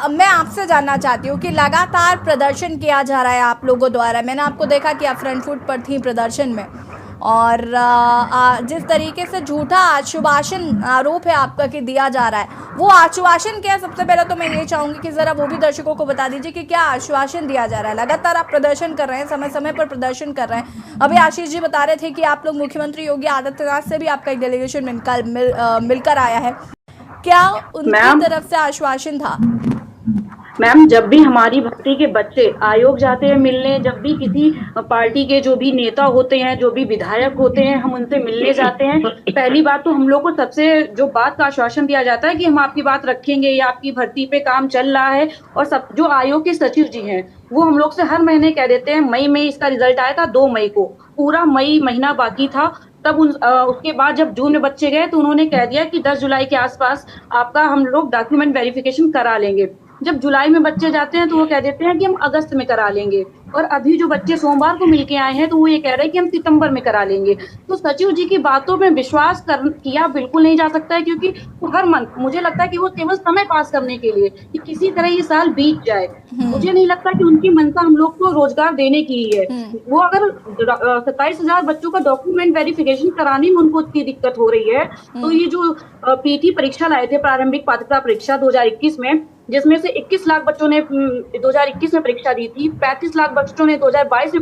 [SPEAKER 1] मैं आपसे जानना चाहती हूँ कि लगातार प्रदर्शन किया जा रहा है आप लोगों द्वारा, मैंने आपको देखा कि आप फ्रंट फुट पर थी प्रदर्शन में, और जिस तरीके से झूठा आश्वासन आरोप है आपका कि दिया जा रहा है, वो आश्वासन क्या है? सबसे पहले तो मैं ये चाहूंगी कि जरा वो भी दर्शकों को बता दीजिए कि क्या आश्वासन दिया जा रहा है। लगातार आप प्रदर्शन कर रहे हैं, समय समय पर प्रदर्शन कर रहे हैं। अभी आशीष जी बता रहे थे कि आप लोग मुख्यमंत्री योगी आदित्यनाथ से भी आपका एक डेलीगेशन मिलकर आया है, क्या उनकी तरफ से आश्वासन था?
[SPEAKER 13] मैम जब भी हमारी भर्ती के बच्चे आयोग जाते हैं मिलने, जब भी किसी पार्टी के जो भी नेता होते हैं, जो भी विधायक होते हैं, हम उनसे मिलने जाते हैं, पहली बात तो हम लोग को सबसे जो बात का आश्वासन दिया जाता है कि हम आपकी बात रखेंगे या आपकी भर्ती पे काम चल रहा है। और सब जो आयोग के सचिव जी हैं वो हम लोग से हर महीने कह देते हैं, मई में इसका रिजल्ट आया था 2 मई को, पूरा मई महीना बाकी था। तब उसके बाद जब जून में बच्चे गए तो उन्होंने कह दिया कि 10 जुलाई के आसपास आपका हम लोग डॉक्यूमेंट वेरिफिकेशन करा लेंगे। जब जुलाई में बच्चे जाते हैं तो वो कह देते हैं कि हम अगस्त में करा लेंगे। और अभी जो बच्चे सोमवार को मिलके आए हैं तो वो ये कह रहे हैं कि हम सितंबर में करा लेंगे। तो सचिव जी की बातों में विश्वास किया बिल्कुल नहीं जा सकता है, क्योंकि वो हर मंथ मुझे लगता है कि वो केवल समय पास करने के लिए कि किसी तरह ये साल बीत जाए। मुझे नहीं लगता कि उनकी मंशा हम लोग को रोजगार देने की ही है। वो अगर 27,000 बच्चों का डॉक्यूमेंट वेरिफिकेशन कराने में उनको इतनी दिक्कत हो रही है, तो ये जो पीटी परीक्षा लाए थे, प्रारंभिक पात्रता परीक्षा 2021 में, जिसमें से 21 लाख बच्चों ने 2021 में परीक्षा दी थी, 35 लाख बच्चों ने 2022 में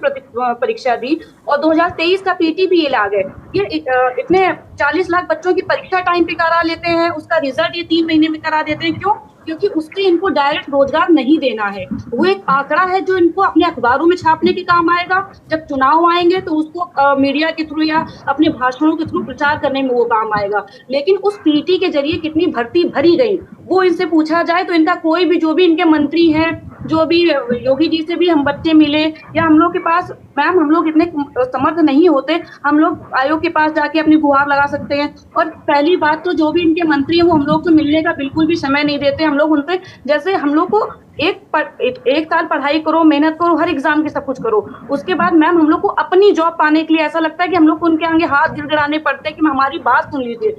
[SPEAKER 13] परीक्षा दी और 2023 का पीटी भी ये ला गए। ये इतने 40 लाख बच्चों की परीक्षा टाइम पे करा लेते हैं, उसका रिजल्ट ये 3 महीने में करा देते हैं। क्यों? क्योंकि उससे इनको डायरेक्ट रोजगार नहीं देना है। वो एक आंकड़ा है जो इनको अपने अखबारों में छापने के काम आएगा। जब चुनाव आएंगे तो उसको मीडिया के थ्रू या अपने भाषणों के थ्रू प्रचार करने में वो काम आएगा। लेकिन उस पीटी के जरिए कितनी भर्ती भरी गई वो इनसे पूछा जाए तो इनका कोई भी, जो भी इनके मंत्री हैं, जो भी योगी जी से भी हम बच्चे मिले या हम लोग के पास, मैम हम लोग इतने समर्थ नहीं होते, हम लोग आयोग के पास जाके अपनी गुहार लगा सकते हैं। और पहली बात तो जो भी इनके मंत्री हैं वो हम लोग को मिलने का बिल्कुल भी समय नहीं देते। हम लोग उनसे, जैसे हम लोग को एक साल पढ़ाई करो, मेहनत करो, हर एग्जाम की सब कुछ करो, उसके बाद मैम हम लोग को अपनी जॉब पाने के लिए ऐसा लगता है कि हम लोग को उनके आगे हाथ गिड़गिड़ाने पड़ते हैं कि हमारी बात सुन लीजिए।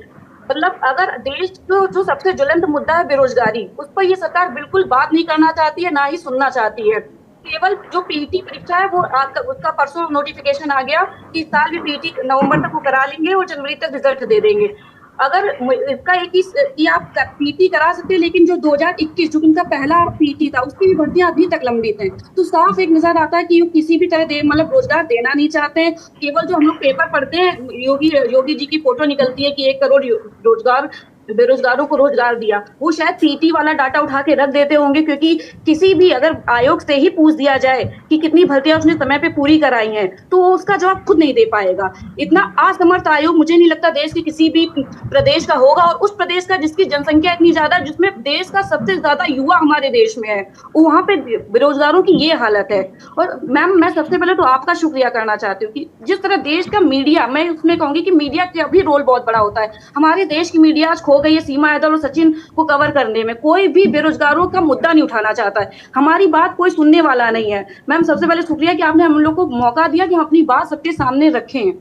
[SPEAKER 13] मतलब अगर देश को जो सबसे ज्वलंत मुद्दा है बेरोजगारी, उस पर ये सरकार बिल्कुल बात नहीं करना चाहती है, ना ही सुनना चाहती है। केवल जो पीटी परीक्षा है वो उसका परसों नोटिफिकेशन आ गया कि इस साल भी पीटी नवंबर तक वो करा लेंगे और जनवरी तक रिजल्ट दे देंगे। अगर इसका एक ही कि आप पीटी करा सकते हैं, लेकिन जो 2021 जो उनका पहला पीटी था उसकी भी भर्तियां अभी तक लंबित हैं। तो साफ एक नजर आता है कि किसी भी तरह मतलब रोजगार देना नहीं चाहते हैं। केवल जो हम लोग पेपर पढ़ते हैं, योगी जी की फोटो निकलती है कि 1 करोड़ रोजगार बेरोजगारों को रोजगार दिया, वो शायद पीटी वाला डाटा उठा के रख देते होंगे, क्योंकि किसी भी अगर आयोग से ही पूछ दिया जाए कि कितनी भर्तियां उसने समय पे पूरी कराई हैं तो वो उसका जवाब खुद नहीं दे पाएगा। इतना असमर्थ आयोग मुझे नहीं लगता देश के किसी भी प्रदेश का होगा, और उस प्रदेश का जिसकी जनसंख्या इतनी ज्यादा, जिसमें देश का सबसे ज्यादा युवा हमारे देश में है, वहां पे बेरोजगारों की ये हालत है। और मैम मैं सबसे पहले तो आपका शुक्रिया करना चाहती हूँ कि जिस तरह देश का मीडिया, मैं उसमें कहूंगी कि मीडिया का भी रोल बहुत बड़ा होता है। हमारे देश की मीडिया आज गई है सीमा हैदर और सचिन को कवर करने में। कोई भी बेरोजगारों का मुद्दा नहीं उठाना चाहता है, हमारी बात कोई सुनने वाला नहीं है। मैम सबसे पहले शुक्रिया कि आपने हम लोग को मौका दिया कि हम अपनी बात सबके सामने रखें।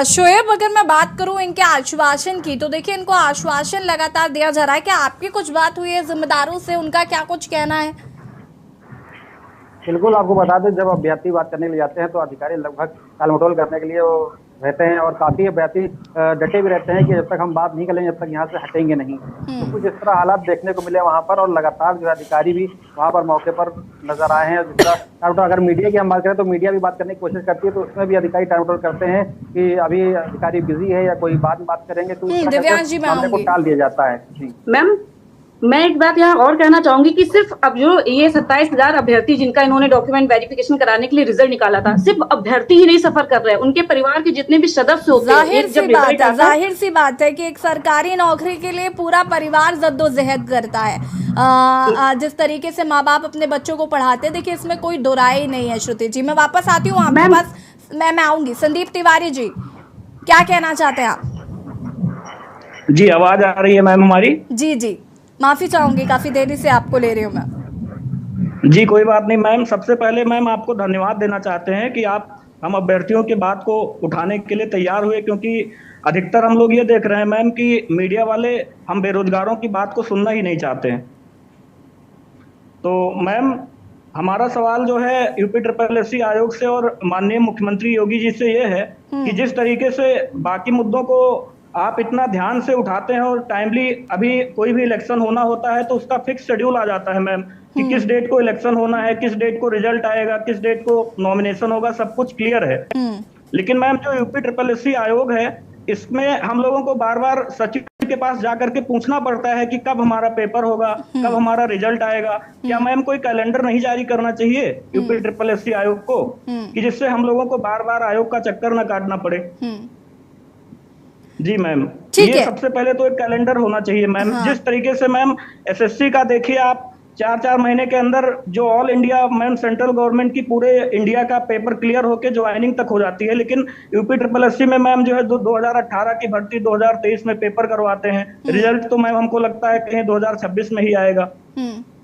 [SPEAKER 1] शोएब, अगर मैं बात करूं इनके आश्वासन की, तो देखिए इनको आश्वासन लगातार दिया जा रहा है। क्या आपकी कुछ बात हुई है जिम्मेदारों से, उनका क्या कुछ कहना है?
[SPEAKER 7] बिल्कुल, आपको बता दें जब अभ्यर्थी बात करने के लिए जाते हैं तो अधिकारी लगभग टालमटोल करने के लिए वो रहते हैं, और काफी अभ्यर्थी डटे भी रहते हैं कि जब तक हम बात नहीं करेंगे जब तक यहाँ से हटेंगे नहीं। तो कुछ इस तरह हालात देखने को मिले वहाँ पर, और लगातार जो अधिकारी भी वहाँ पर मौके पर नजर आए हैं। जिस तरह अगर मीडिया की हम बात करें तो मीडिया भी बात करने की कोशिश करती है, तो उसमें भी अधिकारी टालमटोल करते हैं कि अभी अधिकारी बिजी है या कोई बात करेंगे, तो मामले को टाल दिया जाता है। जी
[SPEAKER 13] मैम, मैं एक बात यहाँ और कहना चाहूंगी कि सिर्फ अब जो ये 27,000 अभ्यर्थी जिनका इन्होंने डॉक्यूमेंट वेरिफिकेशन कराने के लिए रिजल्ट निकाला था, सिर्फ अभ्यर्थी ही नहीं सफर कर रहे हैं, उनके परिवार के जितने भी सदस्य होते हैं।
[SPEAKER 1] जाहिर सी बात है कि एक सरकारी नौकरी के लिए पूरा परिवार जद्दोजहद करता है। जिस तरीके से माँ बाप अपने बच्चों को पढ़ाते हैं, देखिए इसमें कोई दो राय नहीं है। श्रुति जी, मैं वापस आती हूँ आपके पास, मैं आऊंगी। संदीप तिवारी जी, क्या कहना चाहते हैं आप?
[SPEAKER 6] जी, आवाज आ रही है मैम हमारी?
[SPEAKER 1] जी, माफी चाहूंगी, काफी देरी से आपको ले रही हूँ मैं।
[SPEAKER 6] जी कोई बात नहीं मैम। सबसे पहले मैम आपको धन्यवाद देना चाहते हैं कि आप हम अभ्यर्थियों की बात को उठाने के लिए तैयार हुए, क्योंकि अधिकतर हम लोग ये देख रहे हैं मैम कि मीडिया वाले हम बेरोजगारों की बात को सुनना ही नहीं चाहते हैं। तो मैम हमारा सवाल जो है UPSSC आयोग से और माननीय मुख्यमंत्री योगी जी से ये है कि जिस तरीके से बाकी मुद्दों को आप इतना ध्यान से उठाते हैं और टाइमली, अभी कोई भी इलेक्शन होना होता है तो उसका फिक्स शेड्यूल आ जाता है मैम कि किस डेट को इलेक्शन होना है, किस डेट को रिजल्ट आएगा, किस डेट को नॉमिनेशन होगा, सब कुछ क्लियर है। लेकिन मैम जो UPSSC आयोग है इसमें हम लोगों को बार बार सचिव के पास जाकर के पूछना पड़ता है कि कब हमारा पेपर होगा, कब हमारा रिजल्ट आएगा। क्या मैम कोई कैलेंडर नहीं जारी करना चाहिए यूपी SSSC आयोग को, कि जिससे हम लोगों को बार बार आयोग का चक्कर न काटना पड़े? जी मैम, ये सबसे पहले तो एक कैलेंडर होना चाहिए मैम। जिस तरीके से मैम SSC का देखिए आप 4-4 महीने के अंदर जो all India ma'am central government की पूरे इंडिया का पेपर क्लियर होके ज्वाइनिंग तक हो जाती है, लेकिन यूपी SSSC में मैम जो है 2018 की भर्ती 2023 में पेपर करवाते हैं। रिजल्ट तो मैम हमको लगता है कहीं 2026 में ही आएगा।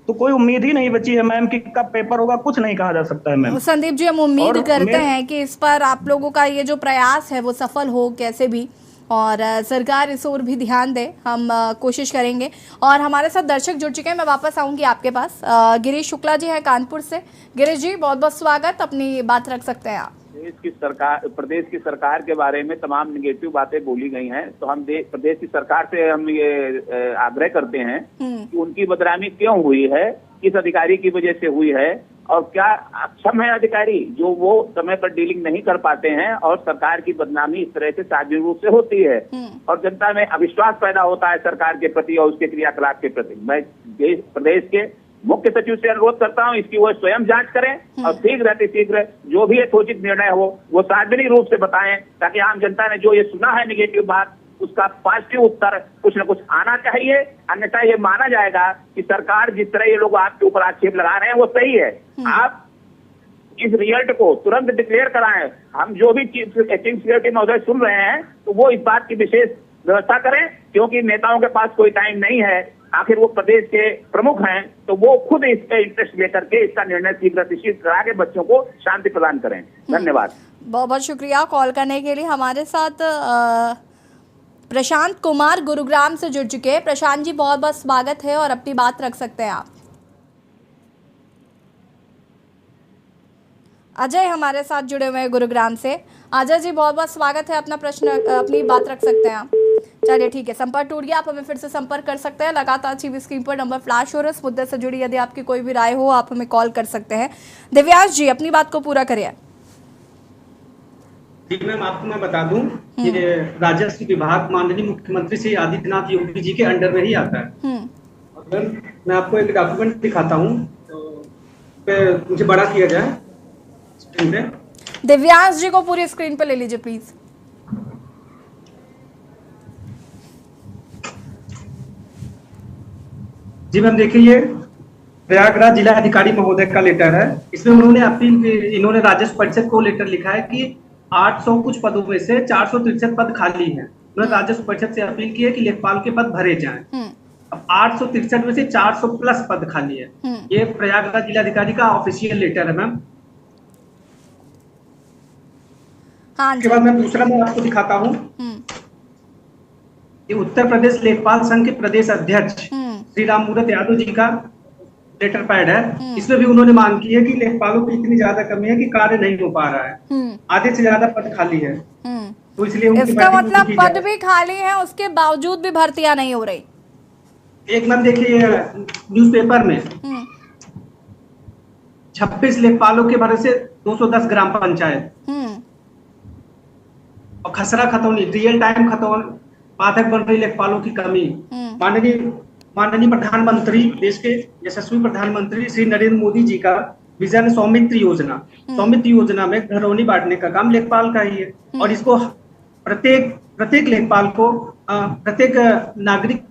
[SPEAKER 6] तो कोई उम्मीद ही नहीं बची है मैम कि कब पेपर होगा, कुछ नहीं कहा जा सकता है मैम।
[SPEAKER 1] संदीप जी, हम उम्मीद करते हैं कि इस पर आप लोगों का ये जो प्रयास है वो सफल हो कैसे भी, और सरकार इस ओर भी ध्यान दे। हम कोशिश करेंगे। और हमारे साथ दर्शक जुड़ चुके हैं, मैं वापस आऊंगी आपके पास। गिरीश शुक्ला जी हैं कानपुर से। गिरीश जी, बहुत बहुत स्वागत, अपनी बात रख सकते हैं आप।
[SPEAKER 14] प्रदेश की सरकार के बारे में तमाम निगेटिव बातें बोली गई हैं, तो हम प्रदेश की सरकार से हम ये आग्रह करते हैं कि उनकी बदनामी क्यों हुई है, किस अधिकारी की वजह से हुई है, और क्या अक्षम है अधिकारी जो वो समय पर डीलिंग नहीं कर पाते हैं, और सरकार की बदनामी इस तरह से सार्वजनिक रूप से होती है और जनता में अविश्वास पैदा होता है सरकार के प्रति और उसके क्रियाकलाप के प्रति। मैं प्रदेश के मुख्य सचिव से अनुरोध करता हूं इसकी वो स्वयं जांच करें और शीघ्र जो भी यथोचित निर्णय हो वो सार्वजनिक रूप से बताएं, ताकि आम जनता ने जो ये सुना है निगेटिव बात उसका पॉजिटिव उत्तर कुछ न कुछ आना चाहिए। अन्यथा ये माना जाएगा कि सरकार जिस तरह ये लोग आपके ऊपर आक्षेप लगा रहे हैं वो सही है। आप इस रिजल्ट को तुरंत डिक्लेयर कराएं। हम जो भी चीफ सिक्योरिटी महोदय सुन रहे हैं तो वो इस बात की विशेष व्यवस्था करें, क्योंकि नेताओं के पास कोई टाइम नहीं है। आखिर वो प्रदेश के प्रमुख हैं, तो वो खुद इस पे इंटरेस्ट लेकर के इसका निर्णय शीघ्र करा के बच्चों को शांति प्रदान करें। धन्यवाद।
[SPEAKER 1] बहुत बहुत शुक्रिया कॉल करने के लिए। हमारे साथ प्रशांत कुमार गुरुग्राम से जुड़ चुके हैं। प्रशांत जी, बहुत बहुत स्वागत है और अपनी बात रख सकते हैं आप। अजय हमारे साथ जुड़े हुए हैं गुरुग्राम से। अजय जी, बहुत बहुत स्वागत है, अपना प्रश्न अपनी बात रख सकते हैं आप। चलिए ठीक है, संपर्क टूट गया, आप हमें फिर से संपर्क कर सकते हैं। लगातार टीवी स्क्रीन पर नंबर फ्लैश हो रहा है। इस मुद्दे से जुड़ी यदि आपकी कोई भी राय हो आप हमें कॉल कर सकते हैं। दिव्यांश जी, अपनी बात को पूरा करिए।
[SPEAKER 6] जी मैम, आपको मैं बता दूं कि राजस्व विभाग माननीय मुख्यमंत्री श्री आदित्यनाथ योगी जी के अंडर में ही आता है। और मैं आपको एक डॉक्यूमेंट दिखाता हूं, तो मुझे बड़ा किया जाए स्क्रीन पे।
[SPEAKER 1] दिव्यांश जी को पूरी स्क्रीन पे ले लीजिए प्लीज।
[SPEAKER 6] जी मैम, देखिए ये प्रयागराज जिला अधिकारी महोदय का लेटर है। इसमें उन्होंने अपील, इन्होंने राजस्व परिषद को लेटर लिखा है कि 800 कुछ पदों में से 463 पद खाली हैं। उन्होंने राजस्व परिषद से अपील की है कि लेखपाल के पद भरे जाएं। अब 863 में से 400 प्लस पद खाली है। ये प्रयागराज जिलाधिकारी का ऑफिशियल लेटर है मैम। उसके बाद मैं दूसरा मैं आपको दिखाता हूँ। ये उत्तर प्रदेश लेखपाल संघ के प्रदेश अध्यक्ष श्री राम मूरत यादव जी का लेटर पैड है। इसमें भी उन्होंने मांग की है कि लेखपालों की इतनी ज्यादा कमी है कि कार्य नहीं हो पा रहा है, आधे से ज्यादा पद खाली है। तो इसलिए
[SPEAKER 1] इसका मतलब पद भी खाली है, उसके बावजूद भी भर्तियां नहीं हो रही।
[SPEAKER 6] एक मैम देखिए न्यूज़पेपर में 26 लेखपालों के भरोसे से 210 ग्राम पंचायत और खसरा खतौनी रियल टाइम खतौनी बाधक बन रही लेखपालों की कमी। माननीय प्रधानमंत्री, देश के यशस्वी प्रधानमंत्री श्री नरेंद्र मोदी जी का विजन सौमित्र योजना में घरौनी बांटने का काम लेखपाल का ही है, और इसको प्रत्येक लेखपाल को प्रत्येक नागरिक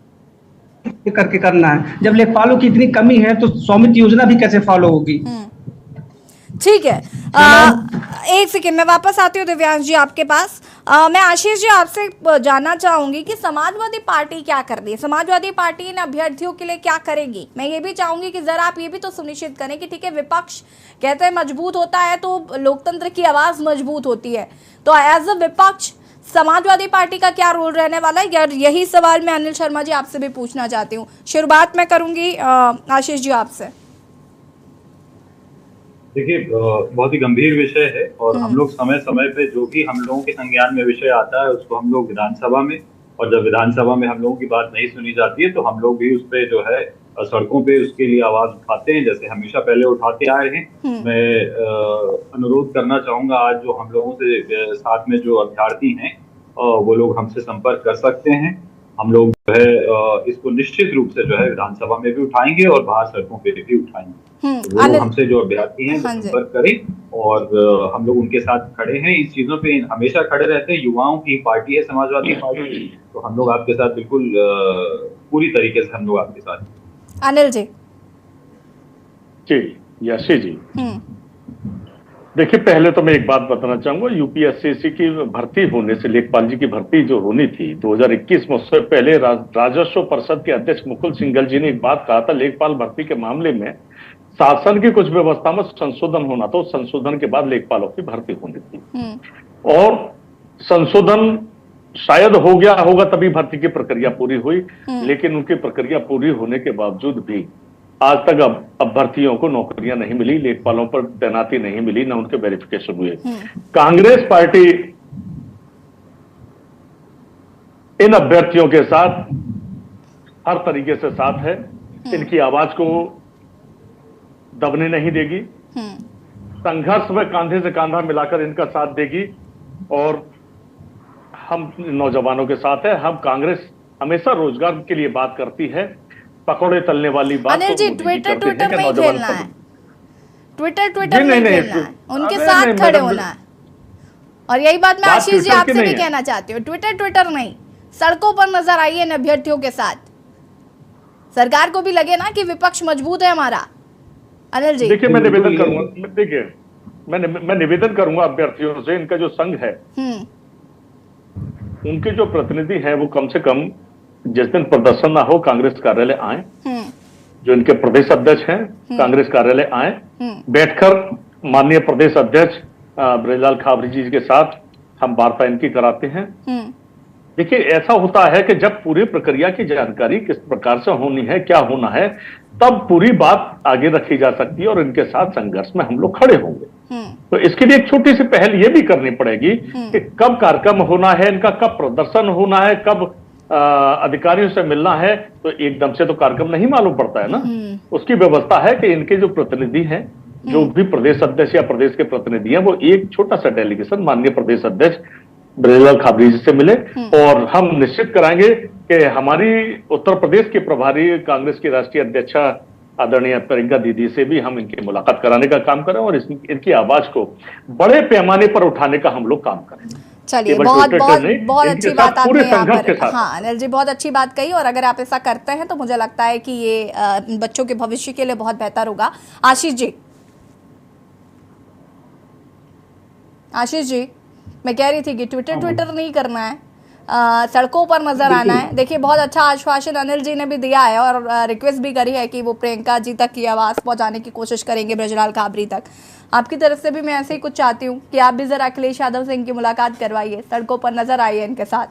[SPEAKER 6] करके करना है। जब लेखपालों की इतनी कमी है तो सौमित्र योजना भी कैसे फॉलो होगी?
[SPEAKER 1] ठीक है, एक सेकेंड मैं वापस आती हूँ दिव्यांश जी आपके पास। मैं आशीष जी आपसे जानना चाहूंगी कि समाजवादी पार्टी क्या कर रही है, समाजवादी पार्टी इन अभ्यर्थियों के लिए क्या करेगी। मैं ये भी चाहूंगी कि जरा आप ये भी तो सुनिश्चित करें कि ठीक है, विपक्ष कहते हैं मजबूत होता है तो लोकतंत्र की आवाज मजबूत होती है, तो एज अ विपक्ष समाजवादी पार्टी का क्या रोल रहने वाला है? यार यही सवाल मैं अनिल शर्मा जी आपसे भी पूछना चाहती हूँ। शुरुआत मैं करूंगी आशीष जी आपसे।
[SPEAKER 8] देखिए, बहुत ही गंभीर विषय है और हम लोग समय समय पे जो भी हम लोगों के संज्ञान में विषय आता है उसको हम लोग विधानसभा में, और जब विधानसभा में हम लोगों की बात नहीं सुनी जाती है तो हम लोग भी उस पे जो है सड़कों पे उसके लिए आवाज उठाते हैं, जैसे हमेशा पहले उठाते आए हैं। मैं अनुरोध करना चाहूंगा, आज जो हम लोगों से साथ में जो अभ्यर्थी हैं वो लोग हमसे संपर्क कर सकते हैं। हम लोग जो है इसको निश्चित रूप से जो है विधानसभा में भी उठाएंगे और बाहर सड़कों पे भी उठाएंगे। तो वो लोग हमसे जो अभ्यर्थी हैं वो संपर्क करें और हम लोग उनके साथ खड़े हैं। इस चीजों पे हमेशा खड़े रहते हैं। युवाओं की पार्टी है समाजवादी पार्टी, तो हम लोग आपके साथ बिल्कुल पूरी तरीके से हम लोग आपके साथ।
[SPEAKER 1] अनिल जी।
[SPEAKER 10] जी यशी जी, देखिए पहले तो मैं एक बात बताना चाहूंगा, यूपीएससी की भर्ती होने से, लेखपाल जी की भर्ती जो होनी थी 2021 में, उससे पहले राजस्व परिषद के अध्यक्ष मुकुल सिंघल जी ने एक बात कहा था, लेखपाल भर्ती के मामले में शासन की कुछ व्यवस्था में संशोधन होना था, उस संशोधन के बाद लेखपालों की भर्ती होनी थी और संशोधन शायद हो गया होगा तभी भर्ती की प्रक्रिया पूरी हुई, लेकिन उनकी प्रक्रिया पूरी होने के बावजूद भी आज तक अब भर्तियों को नौकरियां नहीं मिली, लेखपालों पर तैनाती नहीं मिली, न उनके वेरिफिकेशन हुए। कांग्रेस पार्टी इन अभ्यर्थियों के साथ हर तरीके से साथ है, इनकी आवाज को दबने नहीं देगी, संघर्ष में कांधे से कांधा मिलाकर इनका साथ देगी और हम नौजवानों के साथ है। हम कांग्रेस हमेशा रोजगार के लिए बात करती है, पकौड़े तलने वाली बात
[SPEAKER 1] अनिल जी ट्विटर नहीं खेलना है, ट्विटर नहीं खेलना है, उनके साथ खड़े होना है। और यही बात मैं आशीष जी आपसे भी कहना चाहती हूँ, ट्विटर नहीं, सड़कों पर नजर आइए इन अभ्यर्थियों के साथ। सरकार को भी लगे ना कि विपक्ष मजबूत है हमारा। अनिल जी
[SPEAKER 10] देखिए मैं निवेदन करूंगा, देखिए मैं निवेदन करूंगा अभ्यर्थियों से, इनका जो संघ है उनके जो प्रतिनिधि है वो कम से कम जिस दिन प्रदर्शन ना हो कांग्रेस कार्यालय आए, जो इनके प्रदेश अध्यक्ष हैं कांग्रेस कार्यालय आए, बैठकर माननीय प्रदेश अध्यक्ष ब्रजलाल खाबरी जी के साथ हम वार्ता इनकी कराते हैं। देखिए ऐसा होता है कि जब पूरी प्रक्रिया की जानकारी किस प्रकार से होनी है, क्या होना है, तब पूरी बात आगे रखी जा सकती है और इनके साथ संघर्ष में हम लोग खड़े होंगे। तो इसके लिए एक छोटी सी पहल ये भी करनी पड़ेगी कि कब कार्यक्रम होना है इनका, कब प्रदर्शन होना है, कब अधिकारियों से मिलना है, तो एकदम से तो कार्यक्रम नहीं मालूम पड़ता है ना। उसकी व्यवस्था है कि इनके जो प्रतिनिधि हैं, जो भी प्रदेश अध्यक्ष या प्रदेश के प्रतिनिधि हैं, वो एक छोटा सा डेलीगेशन माननीय प्रदेश अध्यक्ष ब्रजलाल खाबरी जी से मिले और हम निश्चित कराएंगे कि हमारी उत्तर प्रदेश के प्रभारी कांग्रेस की राष्ट्रीय अध्यक्षा आदरणीय प्रियंका दीदी से भी हम इनकी मुलाकात कराने का काम करें और इनकी आवाज को बड़े पैमाने पर उठाने का हम लोग काम करें।
[SPEAKER 1] चलिए बहुत अच्छी बात आपने यहाँ पर, हाँ अनिल जी बहुत अच्छी बात कही। और अगर आप ऐसा करते हैं तो मुझे लगता है कि ये बच्चों के भविष्य के लिए बहुत बेहतर होगा। आशीष जी मैं कह रही थी कि ट्विटर नहीं करना है, सड़कों पर नजर आना है। देखिए बहुत अच्छा आश्वासन अनिल जी ने भी दिया है और रिक्वेस्ट भी करी है कि वो प्रियंका जी तक की आवाज पहुंचाने की कोशिश करेंगे, ब्रजलाल खाबरी तक। आपकी तरफ से भी मैं ऐसे ही कुछ चाहती हूँ कि आप भी जरा अखिलेश यादव से इनकी मुलाकात करवाइए, सड़कों पर नजर आइए इनके साथ।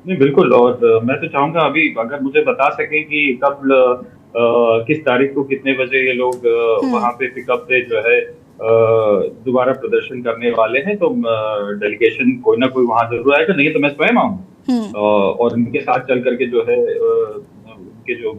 [SPEAKER 8] नहीं बिल्कुल, और मैं तो चाहूंगा अभी अगर मुझे बता सके कि कब किस तारीख को कितने बजे ये लोग वहाँ पे पिकअप पे जो है दोबारा प्रदर्शन करने वाले हैं, तो डेलीगेशन कोई ना कोई वहां जरूर आएगा, नहीं तो मैं स्वयं आऊंगा और इनके साथ चल करके जो है उनके जो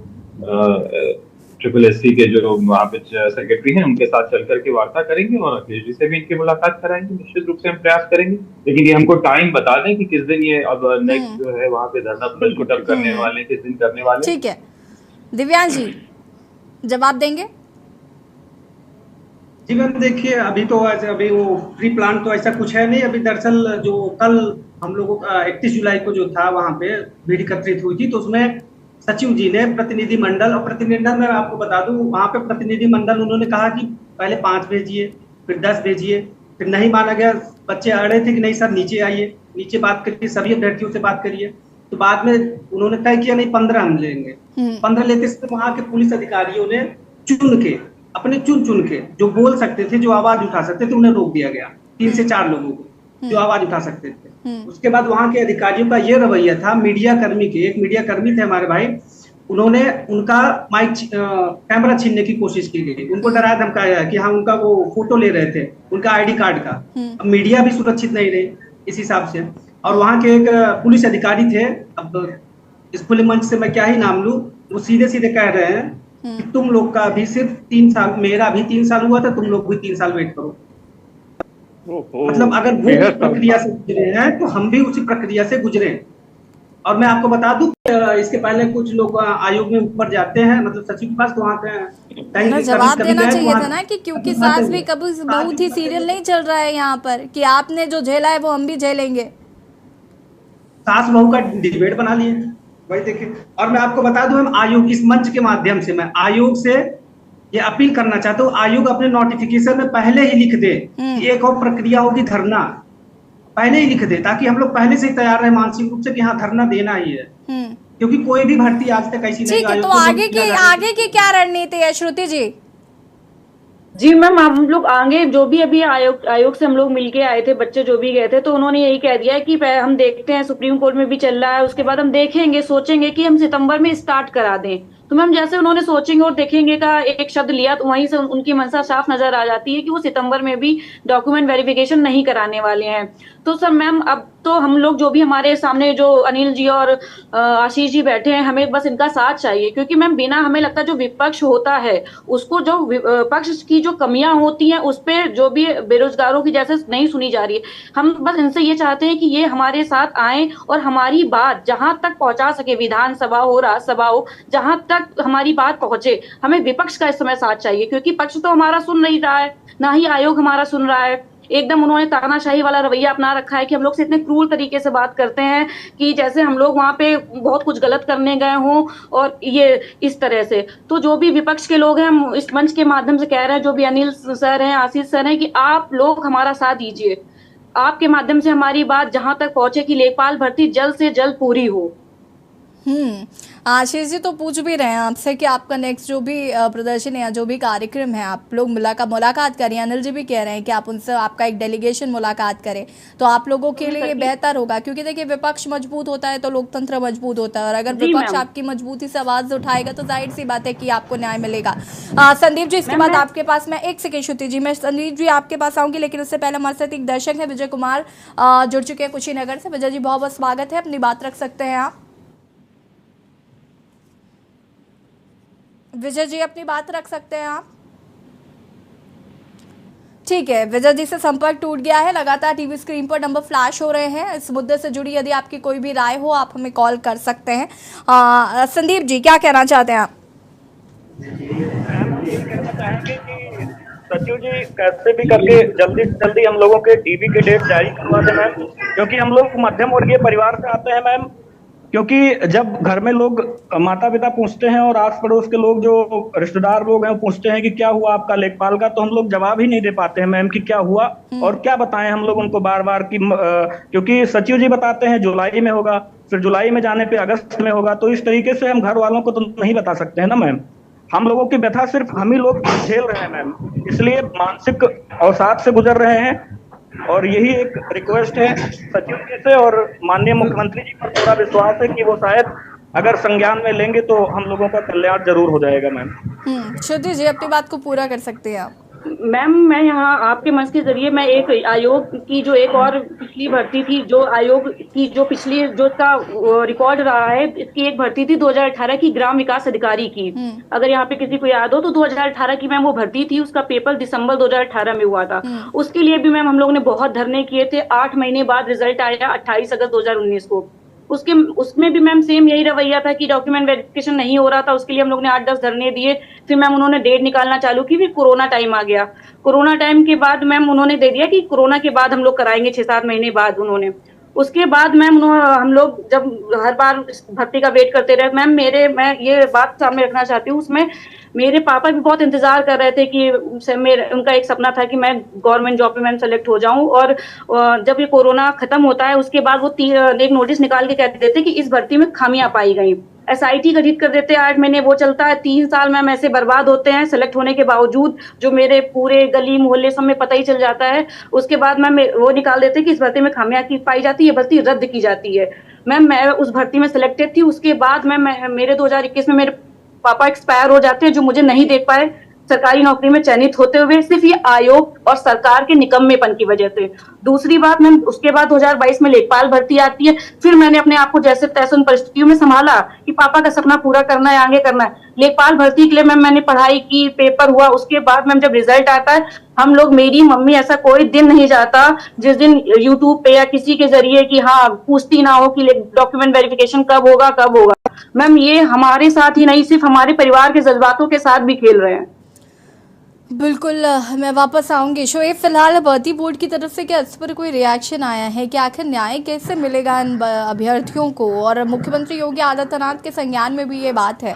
[SPEAKER 8] SSSC के जो वहाँ पे सेक्रेटरी हैं उनके साथ चल करके वार्ता करेंगे और अखिलेश जी से भी इनकी मुलाकात कराएंगे। निश्चित रूप से हम प्रयास करेंगे, लेकिन ये हमको टाइम बता दें कि किस दिन ये अब नेक्स्ट जो है वहाँ पे धरना प्रदर्शन करने वाले, किस दिन करने वाले।
[SPEAKER 1] ठीक है दिव्यांश जी जवाब देंगे।
[SPEAKER 6] जी मैम देखिए अभी वो प्री प्लान तो ऐसा कुछ है नहीं। अभी दरअसल जो कल हम लोगों का 31 जुलाई को जो था वहाँ पे भीड़ एकत्रित हुई थी, तो उसमें सचिव जी ने प्रतिनिधि मंडल, और प्रतिनिधिमंडल में आपको बता दूं वहाँ पे प्रतिनिधि मंडल उन्होंने कहा कि पहले 5 भेजिए, फिर 10 भेजिए, फिर नहीं माना गया। बच्चे आ रहे थे कि नहीं सर नीचे आइए, नीचे बात करिए, सभी अभ्यर्थियों से बात करिए। तो बाद में उन्होंने तय किया नहीं 15 हम लेंगे। 15 लेते समय वहाँ के पुलिस अधिकारियों ने चुन के जो बोल सकते थे, जो आवाज उठा सकते थे, उन्हें रोक दिया गया। 3 से 4 लोगों को जो आवाज उठा सकते थे। उसके बाद वहाँ के अधिकारियों का ये रवैया था, मीडिया कर्मी के, एक मीडिया कर्मी थे हमारे भाई, उन्होंने उनका माइक कैमरा छीनने की कोशिश की गई, उनको डराया धमकाया कि हाँ उनका वो फोटो ले रहे थे, उनका ID कार्ड का। अब मीडिया भी सुरक्षित नहीं रही इस हिसाब से। और वहाँ के एक पुलिस अधिकारी थे, अब इस खुले मंच से मैं क्या ही नाम लूं, वो सीधे सीधे कह रहे हैं कि तुम लोग का अभी सिर्फ 3 साल, मेरा भी 3 साल हुआ था, तुम लोग भी 3 साल वेट करो। मतलब अगर वो उस प्रक्रिया से गुजरे हैं तो हम भी उसी प्रक्रिया से गुजरे। और मैं आपको बता दूं इसके पहले कुछ लोग आयोग में ऊपर जाते हैं, मतलब सचिव के पास, तो वहाँ
[SPEAKER 1] ना जवाब देना चाहिए था ना कि क्योंकि सास भी कभी बहू थी सीरियल नहीं चल रहा है यहाँ पर कि आपने जो झेला है वो हम भी झेलेंगे।
[SPEAKER 6] सास बहू का डिबेट बना लिए वही देखिए। और मैं आपको बता दूं, हम आयोग इस मंच के माध्यम से मैं आयोग से ये अपील करना चाहता हूँ, आयोग अपने नोटिफिकेशन में पहले ही लिख दे कि एक और प्रक्रिया होगी धरना, पहले ही लिख दे ताकि हम लोग पहले से ही तैयार रहे मानसिक रूप से कि हाँ धरना देना ही है, क्योंकि कोई भी भर्ती आज तक ऐसी नहीं।
[SPEAKER 1] ठीक है, तो आगे की क्या रणनीति है श्रुति जी?
[SPEAKER 13] जी मैम, हम लोग आगे जो भी अभी आयोग से हम लोग मिलके आए थे, बच्चे जो भी गए थे, तो उन्होंने यही कह दिया है कि हम देखते हैं, सुप्रीम कोर्ट में भी चल रहा है, उसके बाद हम देखेंगे, सोचेंगे कि हम सितंबर में स्टार्ट करा दें। तो मैम जैसे उन्होंने सोचेंगे और देखेंगे का एक शब्द लिया, तो वहीं से उनकी मंशा साफ नजर आ जाती है कि वो सितंबर में भी डॉक्यूमेंट वेरिफिकेशन नहीं कराने वाले हैं। तो सर मैम, अब तो हम लोग जो भी हमारे सामने जो अनिल जी और आशीष जी बैठे हैं, हमें बस इनका साथ चाहिए, क्योंकि मैम बिना, हमें लगता है जो विपक्ष होता है उसको, जो पक्ष की जो कमियां होती हैं उस पर जो भी बेरोजगारों की जैसे नहीं सुनी जा रही है, हम बस इनसे ये चाहते हैं कि ये हमारे साथ आए और हमारी बात जहां तक पहुंचा सके, विधानसभा हो, राज्यसभा हो, जहां तक हमारी बात पहुंचे, हमें विपक्ष का इस समय साथ चाहिए, क्योंकि पक्ष तो हमारा सुन नहीं रहा है, ना ही आयोग हमारा सुन रहा है। एकदम उन्होंने तानाशाही वाला रवैया अपना रखा है कि हम लोग से इतने क्रूर तरीके से बात करते हैं कि जैसे हम लोग वहां पे बहुत कुछ गलत करने गए हों, और ये इस तरह से। तो जो भी विपक्ष के लोग हैं, हम इस मंच के माध्यम से कह रहे हैं, जो भी अनिल सर हैं, आशीष सर हैं, कि आप लोग हमारा साथ दीजिए, आपके माध्यम से हमारी बात जहां तक पहुंचे कि लेखपाल भर्ती जल्द से जल्द पूरी हो।
[SPEAKER 1] आशीष जी तो पूछ भी रहे हैं आपसे कि आपका नेक्स्ट जो भी प्रदर्शन या जो भी कार्यक्रम है आप लोग मुलाकात करें। अनिल जी भी कह रहे हैं कि आप उनसे, आपका एक डेलीगेशन मुलाकात करें तो आप लोगों के लिए बेहतर होगा, क्योंकि देखिए विपक्ष मजबूत होता है तो लोकतंत्र मजबूत होता है, और अगर विपक्ष आपकी मजबूती से आवाज उठाएगा तो जाहिर सी बात है कि आपको न्याय मिलेगा। संदीप जी, इसके बाद आपके पास मैं एक सेकेंड, श्रुति जी, मैं संदीप जी आपके पास आऊंगी, लेकिन उससे पहले हमारे साथ एक दर्शक है विजय कुमार जुड़ चुके हैं कुशीनगर से। विजय जी बहुत बहुत स्वागत है, अपनी बात रख सकते हैं आप। विजय जी अपनी बात रख सकते हैं आप। ठीक है, विजय जी से संपर्क टूट गया है। लगातार टीवी स्क्रीन पर नंबर फ्लैश हो रहे हैं। इस मुद्दे से जुड़ी यदि आपकी कोई भी राय हो आप हमें कॉल कर सकते हैं। संदीप जी क्या कहना चाहते हैं आप?
[SPEAKER 15] सचिव जी कैसे भी करके जल्दी से जल्दी हम लोगों के टीवी के डेट जारी करवा दें मैम, क्योंकि हम लोग मध्यम वर्गीय परिवार से आते हैं मैम। क्योंकि जब घर में लोग माता पिता पूछते हैं और आस पड़ोस के लोग जो रिश्तेदार लोग हैं वो पूछते हैं कि क्या हुआ आपका लेखपाल का, तो हम लोग जवाब ही नहीं दे पाते हैं मैम कि क्या हुआ और क्या बताएं हम लोग उनको बार बार कि क्योंकि सचिव जी बताते हैं जुलाई में होगा, फिर जुलाई में जाने पे अगस्त में होगा, तो इस तरीके से हम घर वालों को तो नहीं बता सकते हैं ना मैम। हम लोगों की व्यथा सिर्फ हम ही लोग झेल रहे हैं मैम, इसलिए मानसिक अवसाद से गुजर रहे हैं। और यही एक रिक्वेस्ट है सचिव जी से और माननीय मुख्यमंत्री जी पर पूरा विश्वास है कि वो शायद अगर संज्ञान में लेंगे तो हम लोगों का कल्याण जरूर हो जाएगा मैम।
[SPEAKER 1] श्रुति जी अपनी बात को पूरा कर सकते हैं आप।
[SPEAKER 13] मैम मैं यहाँ आपके मंच के जरिए मैं एक आयोग की जो एक और पिछली भर्ती थी, जो आयोग की जो पिछली जो इसका रिकॉर्ड रहा है, इसकी एक भर्ती थी 2018 की ग्राम विकास अधिकारी की। अगर यहाँ पे किसी को याद हो तो 2018 की मैम वो भर्ती थी, उसका पेपर दिसंबर 2018 में हुआ था। उसके लिए भी मैम हम लोग ने बहुत धरने किए थे। 8 महीने बाद रिजल्ट आया 28 अगस्त 2019 को। उसमें भी मैम सेम यही रवैया था कि डॉक्यूमेंट वेरिफिकेशन नहीं हो रहा था। उसके लिए हम लोग ने 8-10 धरने दिए। फिर मैम उन्होंने डेट निकालना चालू की, फिर कोरोना टाइम आ गया। कोरोना टाइम के बाद मैम उन्होंने दे दिया कि कोरोना के बाद हम लोग कराएंगे, 6-7 महीने बाद उन्होंने। उसके बाद मैम हम लोग जब हर बार भर्ती का वेट करते रहे मैम, मैं ये बात सामने रखना चाहती हूँ, उसमें मेरे पापा भी बहुत इंतजार कर रहे थे कि उनका एक सपना था कि मैं गवर्नमेंट जॉब पे मैम सेलेक्ट हो जाऊं। और जब ये कोरोना खत्म होता है उसके बाद वो एक नोटिस निकाल के कहते देते कि इस भर्ती में खामियां पाई गई। SIT गठित कर देते हैं, 8 महीने वो चलता है, 3 साल मैम ऐसे बर्बाद होते हैं सेलेक्ट होने के बावजूद, जो मेरे पूरे गली मोहल्ले सब में पता ही चल जाता है। उसके बाद मैम वो निकाल देते हैं कि इस भर्ती में खामियां की पाई जाती है, भर्ती रद्द की जाती है। मैम मैं उस भर्ती में सिलेक्टेड थी। उसके बाद मैम मेरे 2021 में मेरे पापा एक्सपायर हो जाते हैं, जो मुझे नहीं देख पाए। सरकारी नौकरी में चयनित होते हुए सिर्फ ये आयोग और सरकार के निकम्मेपन की वजह से। दूसरी बात, मैम उसके बाद 2022 में लेखपाल भर्ती आती है। फिर मैंने अपने आप को जैसे तैसे उन परिस्थितियों में संभाला कि पापा का सपना पूरा करना है, आगे करना है। लेखपाल भर्ती के लिए मैम मैंने पढ़ाई की, पेपर हुआ, उसके बाद मैम जब रिजल्ट आता है, हम लोग, मेरी मम्मी, ऐसा कोई दिन नहीं जाता जिस दिन यूट्यूब पे या किसी के जरिए कि हाँ पूछती ना हो कि डॉक्यूमेंट वेरिफिकेशन कब होगा। मैम ये हमारे साथ ही नहीं, सिर्फ हमारे परिवार के जज्बातों के साथ भी खेल रहे हैं।
[SPEAKER 1] बिल्कुल, मैं वापस आऊंगी। शोएब, फिलहाल भर्ती बोर्ड की तरफ से क्या इस पर कोई रिएक्शन आया है कि आखिर न्याय कैसे मिलेगा इन अभ्यर्थियों को, और मुख्यमंत्री योगी आदित्यनाथ के संज्ञान में भी ये बात है?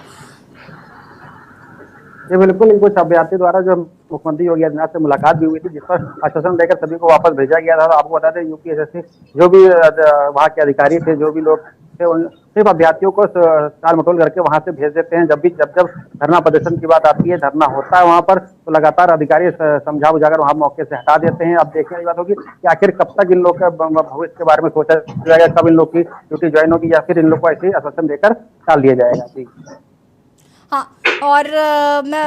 [SPEAKER 7] ये बिल्कुल, इनको अभ्यर्थी द्वारा जो मुख्यमंत्री योगी आदित्यनाथ से मुलाकात भी हुई थी, जिस पर आश्वासन देकर सभी को वापस भेजा गया था। आपको बता दें, यूपीएसएससी जो भी वहाँ के अधिकारी थे, जो भी लोग थे, उन सिर्फ अभ्यर्थियों को टाल मटोल करके वहाँ से भेज देते हैं। जब धरना प्रदर्शन की बात आती है, धरना होता है वहाँ पर, तो लगातार अधिकारी समझा बुझाकर वहाँ मौके से हटा देते हैं। अब देखने की बात होगी कि आखिर कब तक इन लोग का भविष्य के बारे में सोचा जाएगा, कब इन लोग की ड्यूटी ज्वाइन होगी, या फिर इन लोग को ऐसे ही आश्वासन देकर टाल दिया जाएगा। जी
[SPEAKER 1] हाँ, और मैं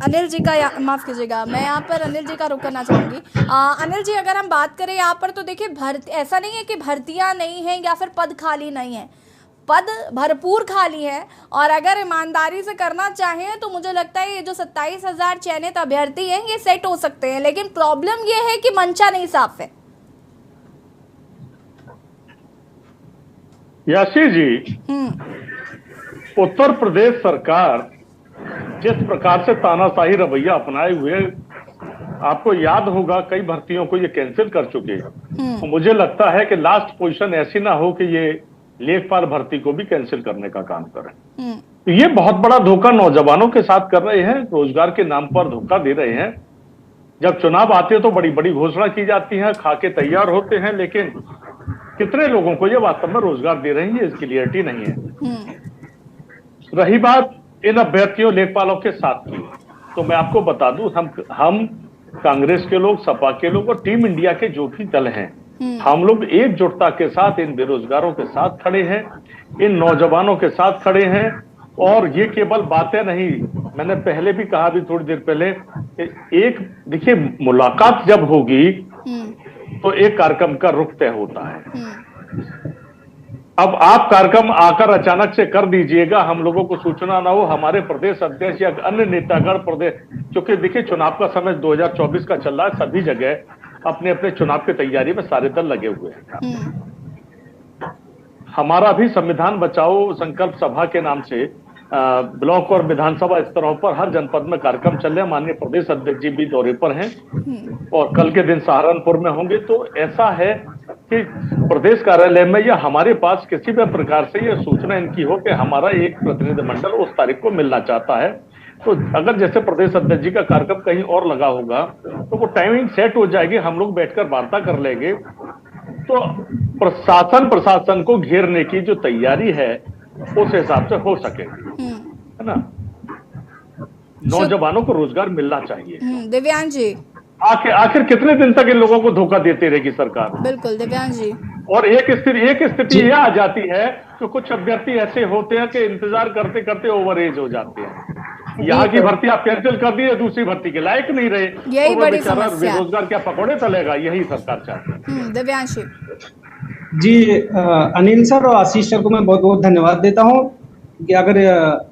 [SPEAKER 1] अनिल जी का, माफ़ कीजिएगा, मैं यहाँ पर अनिल जी का रुक करना चाहूँगी। अनिल जी, अगर हम बात करें यहाँ पर, तो देखिए ऐसा नहीं है कि भर्तियाँ नहीं हैं या फिर पद खाली नहीं हैं, पद भरपूर खाली है। और अगर ईमानदारी से करना चाहें तो मुझे लगता है ये जो 27,000 चयनित अभ्यर्थी हैं ये सेट हो सकते हैं, लेकिन प्रॉब्लम ये है कि मंशा नहीं साफ है।
[SPEAKER 10] याशी जी, उत्तर प्रदेश सरकार जिस प्रकार से तानाशाही रवैया अपनाए हुए, आपको याद होगा कई भर्तियों को ये कैंसिल कर चुके हैं। तो मुझे लगता है कि लास्ट पोजीशन ऐसी ना हो कि ये लेखपाल भर्ती को भी कैंसिल करने का काम करें। तो ये बहुत बड़ा धोखा नौजवानों के साथ कर रहे हैं, रोजगार के नाम पर धोखा दे रहे हैं। जब चुनाव आते तो बड़ी बड़ी घोषणा की जाती है, खाके तैयार होते हैं, लेकिन कितने लोगों को ये वास्तव में रोजगार दे रही है, इसकी क्लियरिटी नहीं है। रही बात इन अभ्यर्थियों लेखपालों के साथ की, तो मैं आपको बता दूं, हम कांग्रेस के लोग, सपा के लोग और टीम इंडिया के जो भी दल हैं, हम लोग एकजुटता के साथ इन बेरोजगारों के साथ खड़े हैं, इन नौजवानों के साथ खड़े हैं। और ये केवल बातें नहीं, मैंने पहले भी कहा, भी थोड़ी देर पहले, एक देखिए, मुलाकात जब होगी तो एक कार्यक्रम का रुख तय होता है। अब आप कार्यक्रम आकर अचानक से कर दीजिएगा, हम लोगों को सूचना ना हो, हमारे प्रदेश अध्यक्ष या अन्य नेतागण प्रदेश, क्योंकि देखिए चुनाव का समय 2024 का चल रहा है, सभी जगह अपने अपने चुनाव की तैयारी में सारे दल लगे हुए हैं। हमारा भी संविधान बचाओ संकल्प सभा के नाम से ब्लॉक और विधानसभा स्तरों पर हर जनपद में कार्यक्रम चल रहे हैं। माननीय प्रदेश अध्यक्ष जी भी दौरे पर हैं और कल के दिन सहारनपुर में होंगे। तो ऐसा है कि प्रदेश कार्यालय में या हमारे पास किसी भी प्रकार से यह सूचना इनकी हो कि हमारा एक प्रतिनिधिमंडल उस तारीख को मिलना चाहता है, तो अगर जैसे प्रदेश अध्यक्ष जी का कार्यक्रम कहीं और लगा होगा तो वो टाइमिंग सेट हो जाएगी, हम लोग बैठकर वार्ता कर लेंगे। तो प्रशासन को घेरने की जो तैयारी है उस हिसाब से हो सकेगी, है ना। नौजवानों को रोजगार मिलना चाहिए।
[SPEAKER 1] दिव्यांग जी,
[SPEAKER 10] आखिर कितने दिन तक इन लोगों को धोखा देती रहेगी सरकार?
[SPEAKER 1] बिल्कुल दिव्यांग जी।
[SPEAKER 10] और एक स्थिति यह आ जाती है कि कुछ अभ्यर्थी ऐसे होते हैं कि इंतजार करते करते ओवर एज हो जाते हैं। यहाँ की भर्ती आप कैंसिल कर दी, दूसरी भर्ती के लायक नहीं रहे,
[SPEAKER 1] यही बड़ी समस्या।
[SPEAKER 10] बेरोजगार क्या पकौड़े तलेगा, यही सरकार चाहती है।
[SPEAKER 1] दिव्यांश
[SPEAKER 6] जी, अनिल सर और आशीष सर को मैं बहुत बहुत धन्यवाद देता हूँ कि अगर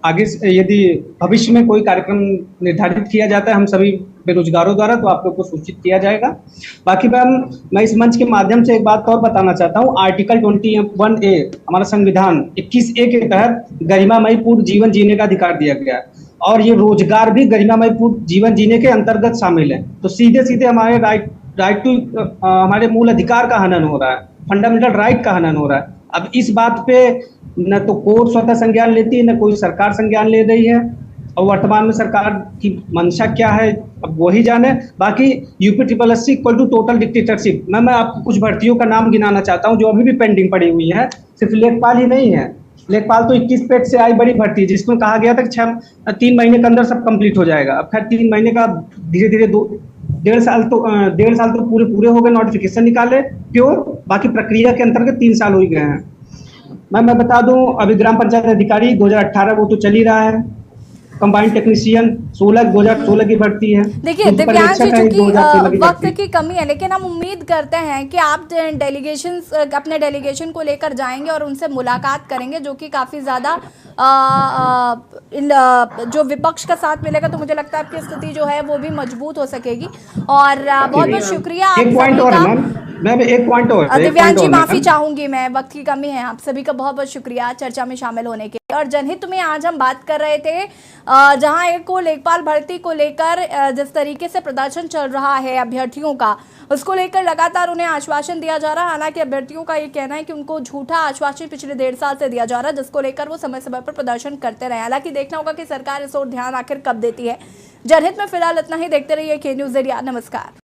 [SPEAKER 6] आगे यदि भविष्य में कोई कार्यक्रम निर्धारित किया जाता है हम सभी बेरोजगारों द्वारा, तो आप लोग को सूचित किया जाएगा। बाकी मैं इस मंच के माध्यम से एक बात और बताना चाहता हूँ। आर्टिकल 21A हमारा संविधान 21A के तहत गरिमामय पूर्ण जीवन जीने का अधिकार दिया गया है और ये रोजगार भी गरिमामय पूर्ण जीवन जीने के अंतर्गत शामिल है। तो सीधे सीधे हमारे राइट टू हमारे मूल अधिकार का हनन हो रहा है, फंडामेंटल राइट का हनन हो रहा है। अब इस बात पे न तो कोर्ट स्वतः संज्ञान लेती है, न कोई सरकार संज्ञान ले रही है और वर्तमान में सरकार की मंशा क्या है अब वही जाने। बाकी UP-SSC equal to total dictatorship. मैं आपको कुछ भर्तियों का नाम गिनाना चाहता हूँ जो अभी भी पेंडिंग पड़ी हुई है। सिर्फ लेखपाल ही नहीं है, लेखपाल तो 21 पेट से आई बड़ी भर्ती जिसमें कहा गया था कि 3 महीने के अंदर सब कंप्लीट हो जाएगा। अब खैर 3 महीने का धीरे धीरे 1.5 साल तो पूरे हो गए, नोटिफिकेशन निकाले प्योर, बाकी प्रक्रिया के अंतर्गत 3 साल हो ही गए हैं। मैं बता दूं अभी ग्राम पंचायत अधिकारी 2018 वो तो चल ही रहा है। कंबाइंड टेक्नीशियन 2016 की भर्ती है।
[SPEAKER 1] देखिए दिव्यांश जी, चूंकि वक्त की कमी है, लेकिन हम उम्मीद करते हैं कि आप अपने डेलीगेशन को लेकर जाएंगे और उनसे मुलाकात करेंगे, जो कि काफ़ी ज़्यादा जो विपक्ष का साथ मिलेगा तो मुझे लगता है आपकी स्थिति जो है वो भी मजबूत हो सकेगी। और बहुत बहुत शुक्रिया आप सभी का। दिव्यांश जी माफी चाहूंगी मैं, वक्त की कमी है। आप सभी का बहुत बहुत शुक्रिया चर्चा में शामिल होने के लिए। और जनहित में आज हम बात कर रहे थे जहां एक को लेखपाल भर्ती को लेकर जिस तरीके से प्रदर्शन चल रहा है अभ्यर्थियों का, उसको लेकर लगातार उन्हें आश्वासन दिया जा रहा है। हालांकि अभ्यर्थियों का ये कहना है कि उनको झूठा आश्वासन पिछले 1.5 साल से दिया जा रहा है, जिसको लेकर वो समय समय पर प्रदर्शन करते रहे। हालांकि देखना होगा कि सरकार इस ओर ध्यान आखिर कब देती है। जनहित में फिलहाल इतना ही। देखते रहिए के न्यूज़ इंडिया। नमस्कार।